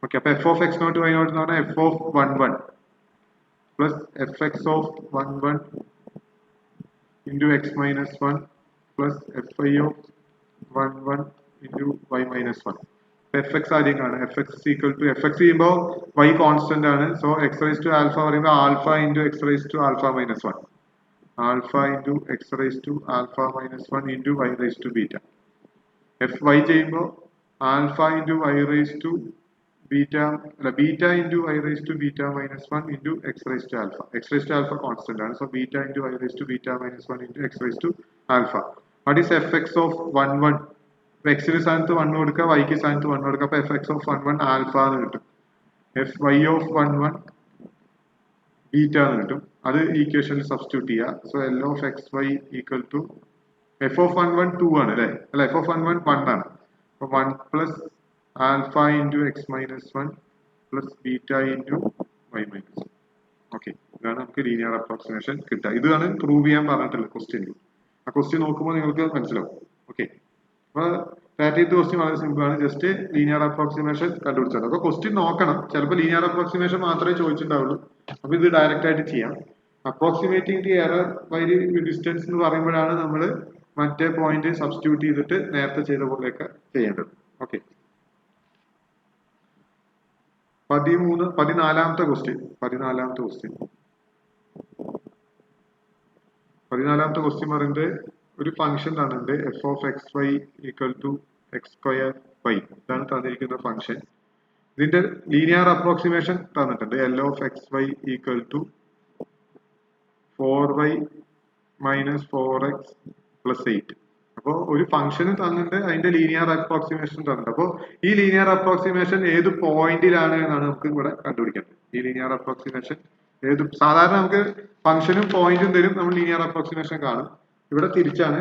Okay, അപ്പൊ f of X not why not എന്ന് പറഞ്ഞാൽ f of 1 1 plus F X of 1 1 into X minus 1 plus F I of 1 1 into Y minus 1. F x ആദ്യം കാണും. F x equal to f x ചെയ്യുമ്പോൾ y constant ആണ്. So x rice to alpha പറയുമ്പോൾ alpha into x rice to alpha minus 1, alpha into x rice to alpha minus 1 into Y rice to beta. F y ചെയ്യുമ്പോൾ alpha into Y rice to beta അല്ല beta into Y rice to beta minus 1 into x rice to alpha. X rice to alpha constant ആണ്. So beta into Y rice to beta minus 1 into x rice to alpha. What is f X of 1 1? എക്സിന് സ്ഥാനത്ത് 1 കൊടുക്കുക, വൈക്ക് സ്ഥാനത്ത് 1 കൊടുക്കുക. അപ്പൊ f X of 1 1 alpha എന്ന് കിട്ടും. എഫ് വൈ ഓഫ് 1 1 ബീറ്റ എന്ന് കിട്ടും. അത് ഈക്വേഷനിൽ സബ്സ്റ്റിറ്റ്യൂട്ട് ചെയ്യുക. So L of X Y equal to F of 1 1 2 ആണ് അല്ലെ, അല്ല എഫ് ഓഫ് 1 1 1 ആണ്. അപ്പൊ 1 plus alpha into X minus 1 plus beta into Y minus 1. Okay, ഇതാണ് നമുക്ക് ലീനിയർ അപ്രോക്സിമേഷൻ കിട്ടുക. ഇതാണ് പ്രൂവ് ചെയ്യാൻ പറഞ്ഞിട്ടുള്ളത് ക്വസ്റ്റ്യനിൽ. ആ ക്വസ്റ്റ്യൻ നോക്കുമ്പോൾ നിങ്ങൾക്ക് മനസ്സിലാവും. ഓക്കെ, അപ്പൊ 30th ക്വസ്റ്റ്യൻ വളരെ സിമ്പിൾ ആണ്. ജസ്റ്റ് ലീനിയർ അപ്രോക്സിമേഷൻ കണ്ടുപിടിച്ചാൽ. അപ്പൊ ക്വസ്റ്റ്യൻ നോക്കണം, ചിലപ്പോൾ ലീനിയർ അപ്രോക്സിമേഷൻ മാത്രമേ ചോദിച്ചിട്ടുണ്ടാവുള്ളൂ. അപ്പൊ ഇത് ഡയറക്റ്റ് ആയിട്ട് ചെയ്യാം. Approximating the error by the distance എന്ന് പറയുമ്പോഴാണ് നമ്മൾ മറ്റേ പോയിന്റ് സബ്സ്റ്റിറ്റ്യൂട്ട് ചെയ്തിട്ട് നേരത്തെ ചെയ്ത പോലെയൊക്കെ ചെയ്യേണ്ടത്. Okay, 14th question. 14th question പറയുന്നത് ഒരു ഫംഗ്ഷൻ തന്നിട്ടുണ്ട്, F of X Y equal to X square Y. ഇതാണ് തന്നിരിക്കുന്ന ഫംഗ്ഷൻ. ഇതിന്റെ ലീനിയർ അപ്രോക്സിമേഷൻ തന്നിട്ടുണ്ട്, L of X Y equal to 4y minus 4x plus 8. അപ്പോൾ ഒരു ഫംഗ്ഷന് തന്നിട്ട് അതിന്റെ ലീനിയർ അപ്രോക്സിമേഷൻ തന്നിട്ടുണ്ട്. അപ്പോൾ ഈ ലീനിയർ അപ്രോക്സിമേഷൻ ഏത് പോയിന്റിലാണ് എന്നാണ് നമുക്ക് ഇവിടെ കണ്ടുപിടിക്കേണ്ടത്. ഈ ലീനിയർ അപ്രോക്സിമേഷൻ ഏത്, സാധാരണ നമുക്ക് ഫംഗ്ഷനും പോയിന്റും തരും, നമ്മൾ ലീനിയർ അപ്രോക്സിമേഷൻ കാണും. ഇവിടെ തിരിച്ചാണ്,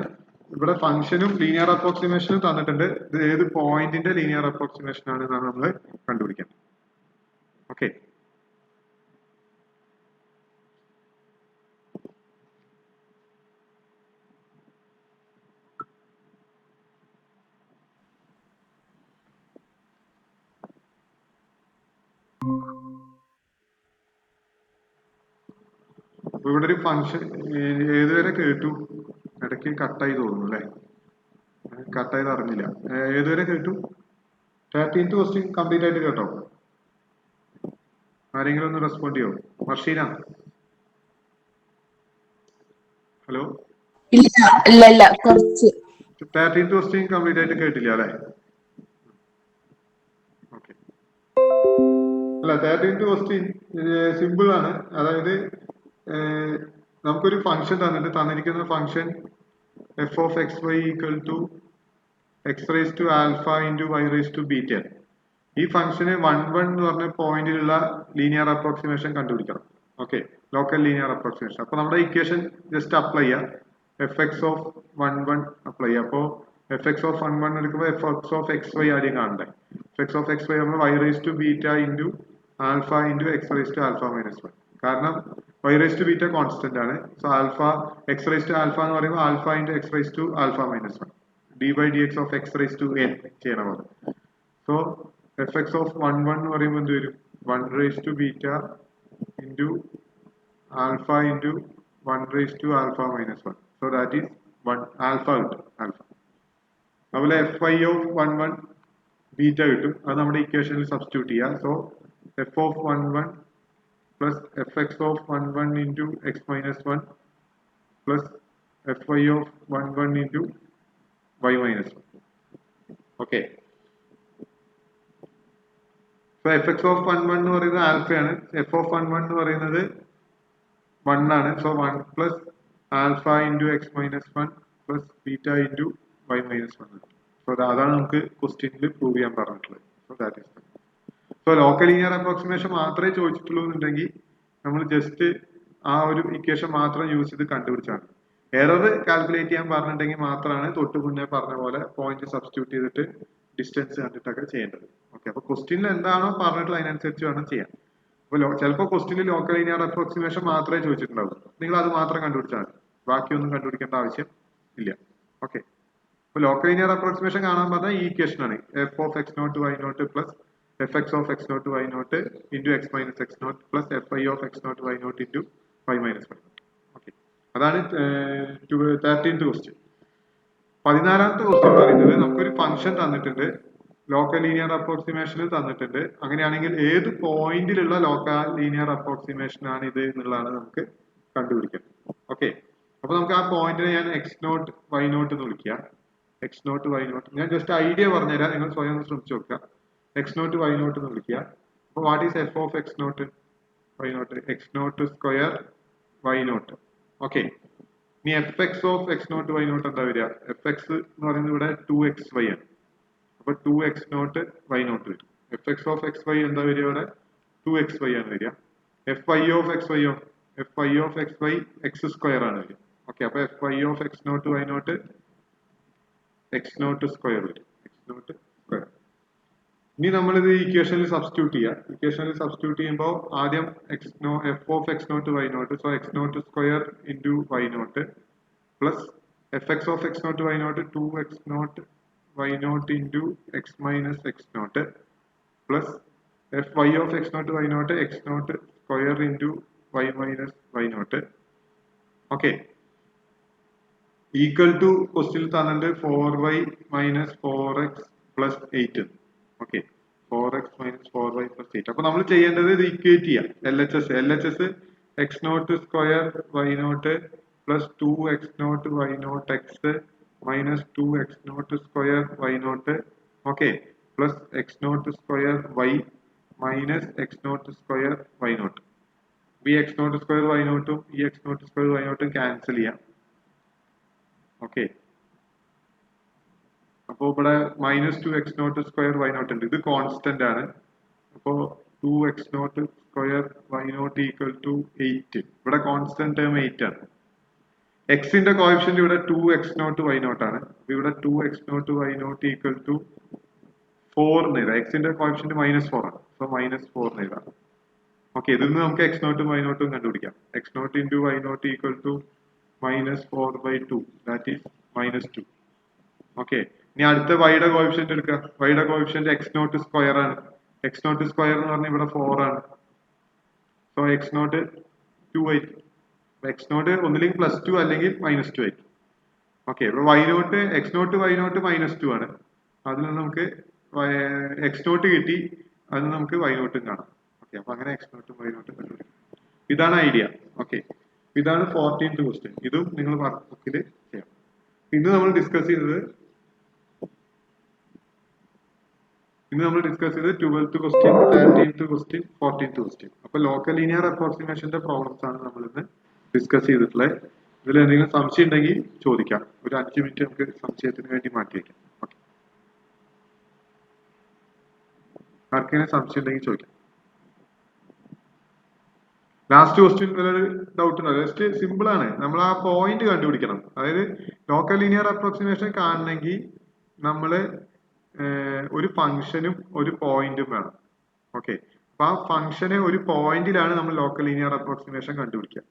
ഇവിടെ ഫംഗ്ഷനും ലീനിയർ അപ്രോക്സിമേഷനും തന്നിട്ടുണ്ട്. ഇത് ഏത് പോയിന്റിന്റെ ലീനിയർ അപ്രോക്സിമേഷൻ ആണ് എന്നാണ് നമ്മൾ കണ്ടുപിടിക്കേണ്ടത്. ഓക്കെ, ഇവിടെ ഒരു ഫംഗ്ഷൻ ഏതുവരെ കേട്ടു? ഇടയ്ക്ക് കട്ടായി തോന്നുന്നു അല്ലെ, കട്ടായത് അറിഞ്ഞില്ല. ഏതുവരെ കേട്ടു? 13th ക്വസ്റ്റ്യൻ കംപ്ലീറ്റ് ആയിട്ട് കേട്ടോ? ആരെങ്കിലും ഒന്ന് റെസ്പോണ്ട് ചെയ്യോ? മർഷീന, ഹലോ. ഇല്ല കുറച്ച്. 13th ക്വസ്റ്റ്യൻ കംപ്ലീറ്റ് ആയിട്ട് കേട്ടില്ല അല്ലെ? ഓക്കെ, അല്ല 13th ക്വസ്റ്റ്യൻ സിമ്പിൾ ആണ്. അതായത് നമുക്കൊരു ഫംഗ്ഷൻ തന്നിരിക്കുന്ന function F of X Y equal to X rice to alpha into Y rice to beta. ഈ ഫംഗ്ഷന് 1 1 എന്ന് പറഞ്ഞ പോയിന്റിലുള്ള ലീനിയർ അപ്രോക്സിമേഷൻ കണ്ടുപിടിക്കണം. Okay, local linear approximation. അപ്പൊ നമ്മുടെ ഇക്വേഷൻ ജസ്റ്റ് അപ്ലൈ ചെയ്യാം. എഫ് എക്സ് ഓഫ് 1 1 അപ്ലൈ ചെയ്യാം. അപ്പോൾ എഫ് എക്സ് ഓഫ് 1 1 എടുക്കുമ്പോൾ F X of X Y ആദ്യം കാണണ്ടേ. F X of X Y നമ്മൾ Y rice to beta into alpha into x rice to alpha minus 1. കാരണം y rice to beta constant ആണ്. So alpha x rice to alpha എന്ന് പറയുമ്പോൾ alpha into x rice to alpha minus 1 d by D X of x rice to n ചെയ്യണം പോലെ. So F X of 1 1 എന്ന് പറയുമ്പോൾ എന്ത് വരും? 1 rise to beta into alpha into 1 rise to alpha minus 1. So that is 1 alpha കിട്ടും. Alpha അതുപോലെ F I of 1 1 beta കിട്ടും. അത് നമ്മുടെ ഇക്വേഷനിൽ സബ്സ്റ്റിറ്റ്യൂട്ട് ചെയ്യാം. So F of 1 1 plus fx of 1 1 into x minus 1 plus fy of 1 1 into y minus 1. Okay. So fx of 1 1 എന്ന് പറയുന്നത് ആൽഫയാണ്, f of 1 1 എന്ന് പറയുന്നത് 1 ആണ്. So 1 plus alpha into X minus 1 plus beta into Y minus 1. So അതാണ് നമുക്ക് ക്വസ്റ്റ്യനിൽ prove ചെയ്യാൻ പറഞ്ഞിട്ടുള്ളത്. So that is so local linear approximation മാത്രമേ ചോദിച്ചിട്ടുള്ളൂ എന്നുണ്ടെങ്കിൽ നമ്മൾ ജസ്റ്റ് ആ ഒരു ഇക്വേഷൻ മാത്രം യൂസ് ചെയ്ത് കണ്ടുപിടിച്ചാണ്. എറർ കാൽക്കുലേറ്റ് ചെയ്യാൻ പറഞ്ഞിട്ടുണ്ടെങ്കിൽ മാത്രമാണ് തൊട്ട് മുന്നേ പറഞ്ഞ പോലെ പോയിന്റ് സബ്സ്റ്റിറ്റ്യൂട്ട് ചെയ്തിട്ട് ഡിസ്റ്റൻസ് കണ്ടിട്ടൊക്കെ ചെയ്യേണ്ടത്. ഓക്കെ, അപ്പൊ ക്വസ്റ്റ്യനിൽ എന്താണോ പറഞ്ഞിട്ടുള്ളത് അതിനനുസരിച്ച് വേണം ചെയ്യാൻ. അപ്പൊ ചിലപ്പോൾ ക്വസ്റ്റ്യനിൽ ലോക്കൽ ലീനിയർ അപ്രോക്സിമേഷൻ മാത്രമേ ചോദിച്ചിട്ടുണ്ടാവും. നിങ്ങൾ അത് മാത്രം കണ്ടുപിടിച്ചാൽ മതി, ബാക്കിയൊന്നും കണ്ടുപിടിക്കേണ്ട ആവശ്യം ഇല്ല. ഓക്കെ. അപ്പൊ ലോക്കൽ ലീനിയർ അപ്രോക്സിമേഷൻ കാണാൻ പറഞ്ഞാൽ ഈ ഇക്വേഷൻ ആണ് f of X not why not plus F X of X not why not into X minus X not plus F I of X not why not into Y minus why not. Okay, അതാണ് 13th question. 14ാമത്തെ question പറയുന്നത് നമുക്കൊരു function തന്നിട്ടുണ്ട്, local linear അപ്രോക്സിമേഷനിൽ തന്നിട്ടുണ്ട്. അങ്ങനെയാണെങ്കിൽ ഏത് പോയിന്റിലുള്ള local linear approximation ആണ് ഇത് എന്നുള്ളതാണ് നമുക്ക് കണ്ടുപിടിക്കുന്നത്. ഓക്കെ, അപ്പൊ നമുക്ക് ആ പോയിന്റിനെ ഞാൻ എക്സ് നോട്ട് വൈ നോട്ട് എന്ന് വിളിക്കാം. എക്സ് നോട്ട് വൈ നോട്ട് ഞാൻ ജസ്റ്റ് ഐഡിയ പറഞ്ഞുതരാം, നിങ്ങൾ സ്വയം ഒന്ന് ശ്രമിച്ചു നോക്കുക. എക്സ് നോട്ട് വൈ നോട്ട് എന്ന് വിളിക്കുക. അപ്പൊ what is f of X not why not? X not square y not. Okay, ഇനി f X of X not Y nought എന്താ വരിക? എഫ് എക്സ് എന്ന് പറയുന്നത് ഇവിടെ 2xy ആണ്. അപ്പൊ 2x നോട്ട് വൈ നോട്ട് വരും. F X of X y എന്താ വരിക ഇവിടെ? 2xy ആണ് വരിക. F I of X Y f I of X y x square ആണ് വരിക. ഓക്കെ, അപ്പൊ f I of X not why not x not square വരും. X not square. ഇനി നമ്മളിത് ഇക്വേഷനിൽ സബ്സ്റ്റിറ്റ്യൂട്ട് ചെയ്യാം. ഇക്വേഷനിൽ സബ്സ്റ്റിറ്റ്യൂട്ട് ചെയ്യുമ്പോൾ ആദ്യം f of X not Y nought, so x not square into y not plus F X of X not Y naught 2x not why not into X minus X not plus f y of X not why not x not square into Y minus why not. Okay, equal to question തന്നിട്ട് 4y minus 4x plus 8. Okay, 4x minus 4y plus 8. അപ്പൊ നമ്മൾ ചെയ്യേണ്ടത് ഇത് equate ചെയ്യാം. LHS x not square y not plus 2x not why not x minus 2x nought square y not. Okay, plus x not square y minus X not square y nought. ഈ x not square y നോട്ടും ഈ x not square y നോട്ടും cancel ചെയ്യാം. Okay, അപ്പോ ഇവിടെ minus 2x nought square y nought ഉണ്ട്, ഇത് constant ആണ്. അപ്പോ 2x nought square y not equal to 8. ഇവിടെ കോൺസ്റ്റന്റ് ടേം 8 ആണ്. എക്സിന്റെ കോഎഫിഷ്യന്റ് ഇവിടെ 2x നോട്ട് വൈ നോട്ട് ആണ്. ഇവിടെ 2x not why not equal to 4 എന്ന് എഴുതാം. എക്സിന്റെ കോഎഫിഷ്യന്റ് -4 ആണ്, സോ -4 എന്ന് എഴുതാം. ഓക്കെ, ഇതിൽ നിന്ന് നമുക്ക് എക്സ് നോട്ടും വൈ നോട്ടും കണ്ടുപിടിക്കാം. X naught into y not equal to -4/2, that is -2. Okay, ഇനി അടുത്ത വൈയുടെ കോഎഫിഷ്യന്റ് എടുക്കുക. വൈയുടെ കോഎഫിഷ്യന്റ് എക്സ് നോട്ട് സ്ക്വയർ ആണ്. എക്സ് നോട്ട് സ്ക്വയർ എന്ന് പറഞ്ഞാൽ ഇവിടെ 4 ആണ്, സോ എക്സ് നോട്ട് 2 ആയിരിക്കും. എക്സ് നോട്ട് ഒന്നില്ലെങ്കിൽ +2 അല്ലെങ്കിൽ -2 ആയിരിക്കും. ഓക്കെ, ഇപ്പൊ y not x not Y naught -2 ആണ്. അതിൽ നിന്ന് നമുക്ക് എക്സ് നോട്ട് കിട്ടി, അതിൽ നമുക്ക് വൈ നോട്ടും കാണാം. ഓക്കെ, അപ്പൊ അങ്ങനെ എക്സ് നോട്ടും വൈ നോട്ടും കണ്ടുപിടിക്കും. ഇതാണ് ഐഡിയ. ഓക്കെ, ഇതാണ് 14th ക്വസ്റ്റ്യൻ. ഇതും നിങ്ങൾ വർക്ക് ബുക്കിൽ ചെയ്യാം. ഇന്ന് നമ്മൾ ഡിസ്കസ് ചെയ്തത് 12th question, 13th question, 14th question. അപ്പൊ ലോക്കൽ ലീനിയർ അപ്രോക്സിമേഷന്റെ പ്രോബ്ലംസ് ആണ് നമ്മൾ ഇന്ന് ഡിസ്കസ് ചെയ്തിട്ടുള്ളത്. ഇതിൽ എന്തെങ്കിലും സംശയം ഉണ്ടെങ്കിൽ ചോദിക്കാം. ഒരു 5 മിനിറ്റ് നമുക്ക് സംശയത്തിന് വേണ്ടി മാറ്റി വയ്ക്കാം. ഓക്കെ, ആർക്കെങ്കിലും സംശയം ഉണ്ടെങ്കിൽ ചോദിക്കാം. ലാസ്റ്റ് ക്വസ്റ്റ്യൻ ഡൗട്ട് ഉണ്ടോ? ജസ്റ്റ് സിമ്പിൾ ആണ്. നമ്മൾ ആ പോയിന്റ് കണ്ടുപിടിക്കണം. അതായത് ലോക്കൽ ലീനിയർ അപ്രോക്സിമേഷൻ കാണണമെങ്കിൽ നമ്മൾ ഒരു ഫംഗ്ഷനും ഒരു പോയിന്റും വേണം. ഓക്കെ, അപ്പൊ ആ ഫംഗ്ഷന് ഒരു പോയിന്റിലാണ് നമ്മൾ ലോക്കൽ ലീനിയർ അപ്രോക്സിമേഷൻ കണ്ടുപിടിക്കുക.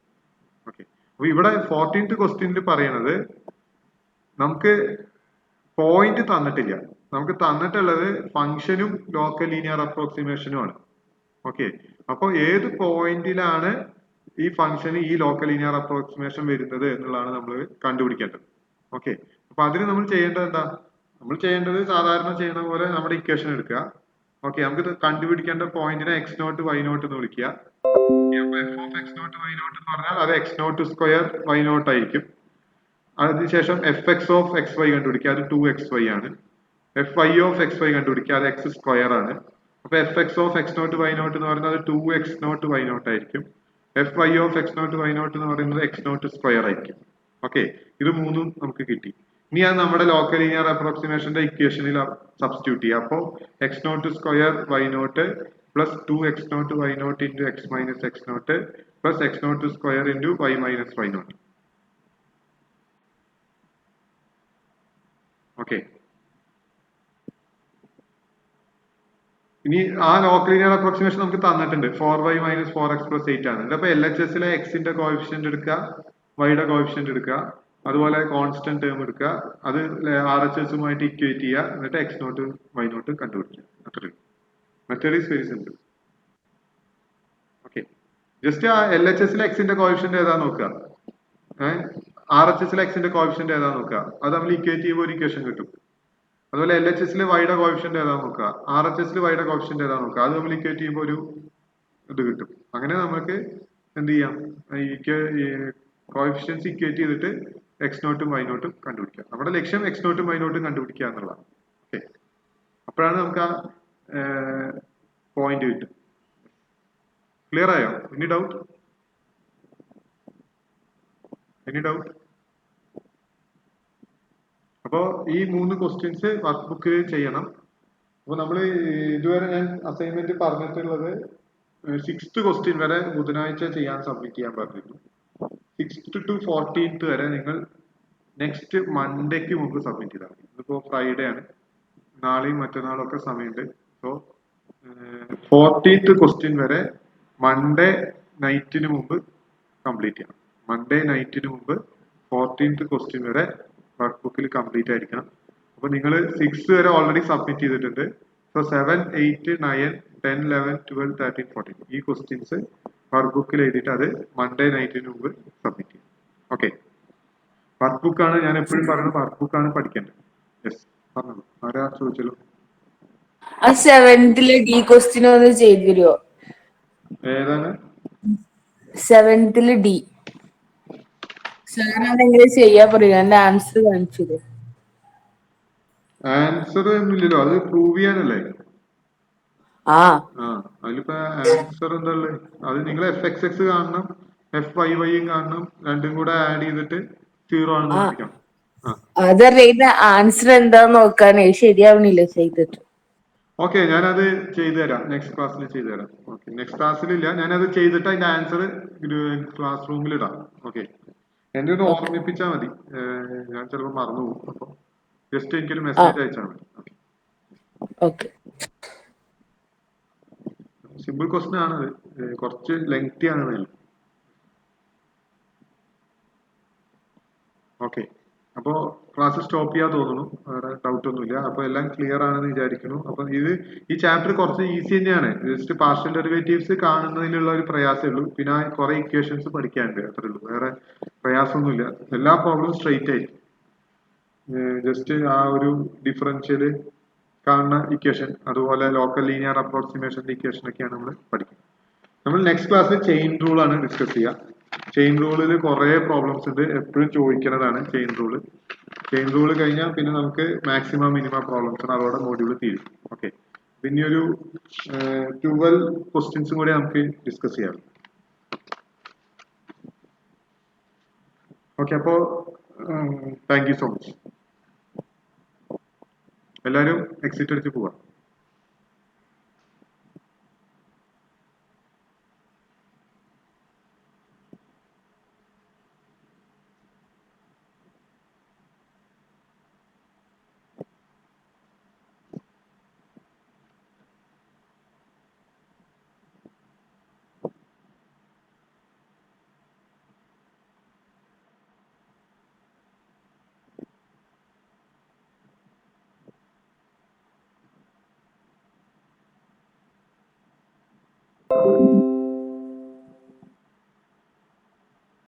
ഓക്കെ, അപ്പൊ ഇവിടെ 14th ക്വസ്റ്റ്യനിൽ പറയണത് നമുക്ക് പോയിന്റ് തന്നിട്ടില്ല, നമുക്ക് തന്നിട്ടുള്ളത് ഫംഗ്ഷനും ലോക്കൽ ലീനിയർ അപ്രോക്സിമേഷനും ആണ്. ഓക്കെ, അപ്പൊ ഏത് പോയിന്റിലാണ് ഈ ഫംഗ്ഷന് ഈ ലോക്കൽ ലീനിയർ അപ്രോക്സിമേഷൻ വരുന്നത് എന്നുള്ളതാണ് നമ്മൾ കണ്ടുപിടിക്കേണ്ടത്. ഓക്കെ, അപ്പൊ അതിന് നമ്മൾ ചെയ്യേണ്ടത് എന്താ? നമ്മൾ ചെയ്യേണ്ടത് സാധാരണ ചെയ്യുന്ന പോലെ നമ്മുടെ ഇക്വേഷൻ എടുക്കുക. ഓക്കെ, നമുക്ക് കണ്ടുപിടിക്കേണ്ട പോയിന്റിനെ എക്സ് നോട്ട് വൈ നോട്ട് എന്ന് വിളിക്കുക. F of X not why not എന്ന് പറഞ്ഞാൽ അത് x not square y naught ആയിരിക്കും. അതിനുശേഷം f X of X y കണ്ടുപിടിക്കുക, അത് 2xy ആണ്. F I of X y കണ്ടുപിടിക്കുക, അത് എക്സ് സ്ക്വയർ ആണ്. അപ്പൊ f X of X not why not എന്ന് പറയുന്നത് 2x നോട്ട് വൈ നോട്ട് ആയിരിക്കും. F I of X not why not എന്ന് പറയുന്നത് എക്സ് നോട്ട് സ്ക്വയർ ആയിരിക്കും. ഓക്കെ, ഇത് മൂന്നും നമുക്ക് കിട്ടി. ഇനി അത് നമ്മുടെ ലോക്കൽ ലീനിയർ അപ്രോക്സിമേഷന്റെ ഇക്വേഷനിൽ സബ്സ്റ്റിറ്റ്യൂട്ട് ചെയ്യുക. അപ്പോൾ x not square y not plus 2x not why not into X minus X not plus x not square into Y minus why not. Okay, ഇനി ആ ലോക്കൽ ലീനിയർ അപ്രോക്സിമേഷൻ നമുക്ക് തന്നിട്ടുണ്ട്. 4y minus 4x plus 8 ആണ്. അപ്പൊ LHS ലെ എക്സിന്റെ coefficient എടുക്കുക, വൈയുടെ കോഎഫിഷ്യന്റ് എടുക്കുക. അതുപോലെ കോൺസ്റ്റന്റ് ടേം എടുക്കുക, അത് RHSുമായിട്ട് ഇക്വേറ്റ് ചെയ്യുക, എന്നിട്ട് എക്സ് നോട്ട് വൈ നോട്ട് കണ്ടുപിടിക്കുക. അത്രേ ഉള്ളൂ. Method is very simple. Okay, just ആ LHSലെ എക്സിന്റെ കോഎഫിഷ്യന്റ് ഏതാ നോക്കുക, RHSലെ എക്സിന്റെ കോഎഫിഷ്യന്റ് ഏതാ നോക്കുക, അത് നമ്മൾ ഇക്വേറ്റ് ചെയ്യുമ്പോൾ ഒരു ഇക്വേഷൻ കിട്ടും. അതുപോലെ LHSലെ വൈയുടെ കോഎഫിഷ്യന്റ് ഏതാ നോക്കുക, RHSലെ വൈയുടെ കോഎഫിഷ്യന്റ് ഏതാ നോക്കുക, അത് നമ്മൾ ഇക്വേറ്റ് ചെയ്യുമ്പോൾ ഒരു ഇത് കിട്ടും. അങ്ങനെ നമുക്ക് എന്ത് ചെയ്യാം, ഈ കോഎഫിഷ്യൻസ് ഇക്വേറ്റ് ചെയ്തിട്ട് എക്സ് നോട്ടും വൈ നോട്ടും കണ്ടുപിടിക്കാം. നമ്മുടെ ലക്ഷ്യം എക്സ് നോട്ടും വൈ നോട്ടും കണ്ടുപിടിക്കുക എന്നുള്ളതാണ്. ഓക്കെ, അപ്പോഴാണ് നമുക്ക് ആ പോയിന്റ് കിട്ടും. ക്ലിയർ ആയോ? Any doubt? അപ്പോ ഈ 3 ക്വസ്റ്റ്യൻസ് വർക്ക് ബുക്കിൽ ചെയ്യണം. അപ്പൊ നമ്മൾ ഇതുവരെ ഞാൻ അസൈൻമെന്റ് പറഞ്ഞിട്ടുള്ളത് 6th ക്വസ്റ്റ്യൻ വരെ ബുധനാഴ്ച ചെയ്യാൻ സബ്മിറ്റ് ചെയ്യാൻ പറഞ്ഞിരുന്നു. 6th to 14th വരെ നിങ്ങൾ നെക്സ്റ്റ് മൺഡേക്ക് മുമ്പ് സബ്മിറ്റ് ചെയ്താൽ മതി. ഇതിപ്പോ ഫ്രൈഡേ ആണ്, നാളെയും മറ്റന്നാളും ഒക്കെ സമയമുണ്ട്. സോ 14th ക്വസ്റ്റ്യൻ വരെ മൺഡേ നൈറ്റിന് മുമ്പ് കംപ്ലീറ്റ് ചെയ്യണം. മൺഡേ നൈറ്റിന് മുമ്പ് 14th ക്വസ്റ്റ്യൻ വരെ വർക്ക് ബുക്കിൽ കംപ്ലീറ്റ് ആയിരിക്കണം. അപ്പൊ നിങ്ങൾ 6 വരെ ഓൾറെഡി സബ്മിറ്റ് ചെയ്തിട്ടുണ്ട്. സോ 7, 8, 9, 10, 11, 12, 13, 14 ഈ ക്വസ്റ്റ്യൻസ് വർക്ക് ബുക്കിൽ എഴുതിയിട്ട് അത് മൺഡേ നൈറ്റിന് മുമ്പ് സബ്മിറ്റ് ചെയ്യും. ഓക്കെ, വർക്ക് ബുക്കാണ് ഞാൻ എപ്പോഴും പറയുന്നത്, വർക്ക് ബുക്കാണ് പഠിക്കേണ്ടത്. യെസ്, പറഞ്ഞോളൂ. ആരാ ചോദിച്ചല്ലോ? ആ 7th D ക്വസ്റ്റ്യൻ ഒന്ന് ചെയ്തു തരുമോ? ഏതാണ് 7th D? സാറാണെങ്കിലും ചെയ്യാൻ പറയൂ, എന്റെ ആൻസർ കാണിച്ചു തരും. ആൻസർ ഒന്നുമില്ലല്ലോ, അത് പ്രൂവ് ചെയ്യാനല്ലേ. അതിലിപ്പോ ആൻസർ എന്താ ഉള്ളത്? അത് നിങ്ങൾ FXX കാണണം, FYYയും കാണണം, രണ്ടും കൂടെ ആഡ് ചെയ്തിട്ട് 0 ആണെന്ന് കാണിക്കണം. അതറിയുന്ന ആൻസർ എന്താന്ന് നോക്കാനേ ശരിയാവണില്ല ചെയ്തിട്ട്. ഓക്കെ, ഞാനത് ചെയ്തു തരാം, നെക്സ്റ്റ് ക്ലാസ്സിൽ ചെയ്തു തരാം. ഓക്കെ, നെക്സ്റ്റ് ക്ലാസ്സിലില്ല, ഞാനത് ചെയ്തിട്ട് അതിന്റെ ആൻസർ ക്ലാസ് റൂമിൽ ഇടാം. ഓക്കെ, എന്നെ ഒന്ന് ഓർമ്മിപ്പിച്ചാൽ മതി, ഞാൻ ചിലപ്പോൾ മറന്നു പോകും. അപ്പൊ ജസ്റ്റ് എനിക്കൊരു മെസ്സേജ് അയച്ചാൽ മതി. ഓക്കെ, സിമ്പിൾ ക്വസ്റ്റ്യൻ ആണത്, കുറച്ച് ലെങ്തി ആണ്. ഓക്കെ, അപ്പോ ക്ലാസ് സ്റ്റോപ്പ് ചെയ്യാൻ തോന്നുന്നു, വേറെ ഡൗട്ട് ഒന്നുമില്ല. അപ്പൊ എല്ലാം ക്ലിയർ ആണെന്ന് വിചാരിക്കുന്നു. അപ്പൊ ഈ ചാപ്റ്റർ കുറച്ച് ഈസി തന്നെയാണ്. ജസ്റ്റ് പാർഷ്യൽ ഡെറിവേറ്റീവ്സ് കാണുന്നതിലുള്ള ഒരു പ്രയാസമേ ഉള്ളൂ. പിന്നെ കുറെ ഇക്വേഷൻസ് പഠിക്കാനുണ്ട്, അത്രേ ഉള്ളൂ. വേറെ പ്രയാസമൊന്നുമില്ല. എല്ലാ പ്രോബ്ലം സ്ട്രെയിറ്റ് ആയിരിക്കും. ജസ്റ്റ് ആ ഒരു ഡിഫറൻഷ്യല് കാണുന്ന ഇക്വേഷൻ, അതുപോലെ ലോക്കൽ ലീനിയർ അപ്രോക്സിമേഷന്റെ ഇക്വേഷൻ ഒക്കെയാണ് നമ്മൾ പഠിക്കുന്നത്. നമ്മൾ നെക്സ്റ്റ് ക്ലാസ്സിൽ ചെയിൻ റൂൾ ആണ് ഡിസ്കസ് ചെയ്യുക. ചെയിൻ റൂളിൽ കുറെ പ്രോബ്ലംസ് ഉണ്ട്, എപ്പോഴും ചോദിക്കുന്നതാണ് ചെയിൻ റൂള്. ചെയിൻ റൂള് കഴിഞ്ഞാൽ പിന്നെ നമുക്ക് മാക്സിമം മിനിമം പ്രോബ്ലംസ് ആണ്, അതോടെ മോഡ്യൂൾ തീരും. ഓക്കെ, പിന്നെ ഒരു 12 ക്വസ്റ്റ്യൻസും കൂടി നമുക്ക് ഡിസ്കസ് ചെയ്യാം. ഓക്കെ, അപ്പോ താങ്ക് യു സോ മച്ച്. എല്ലാവരും എക്സിറ്റ് അടിച്ച് പോവാം.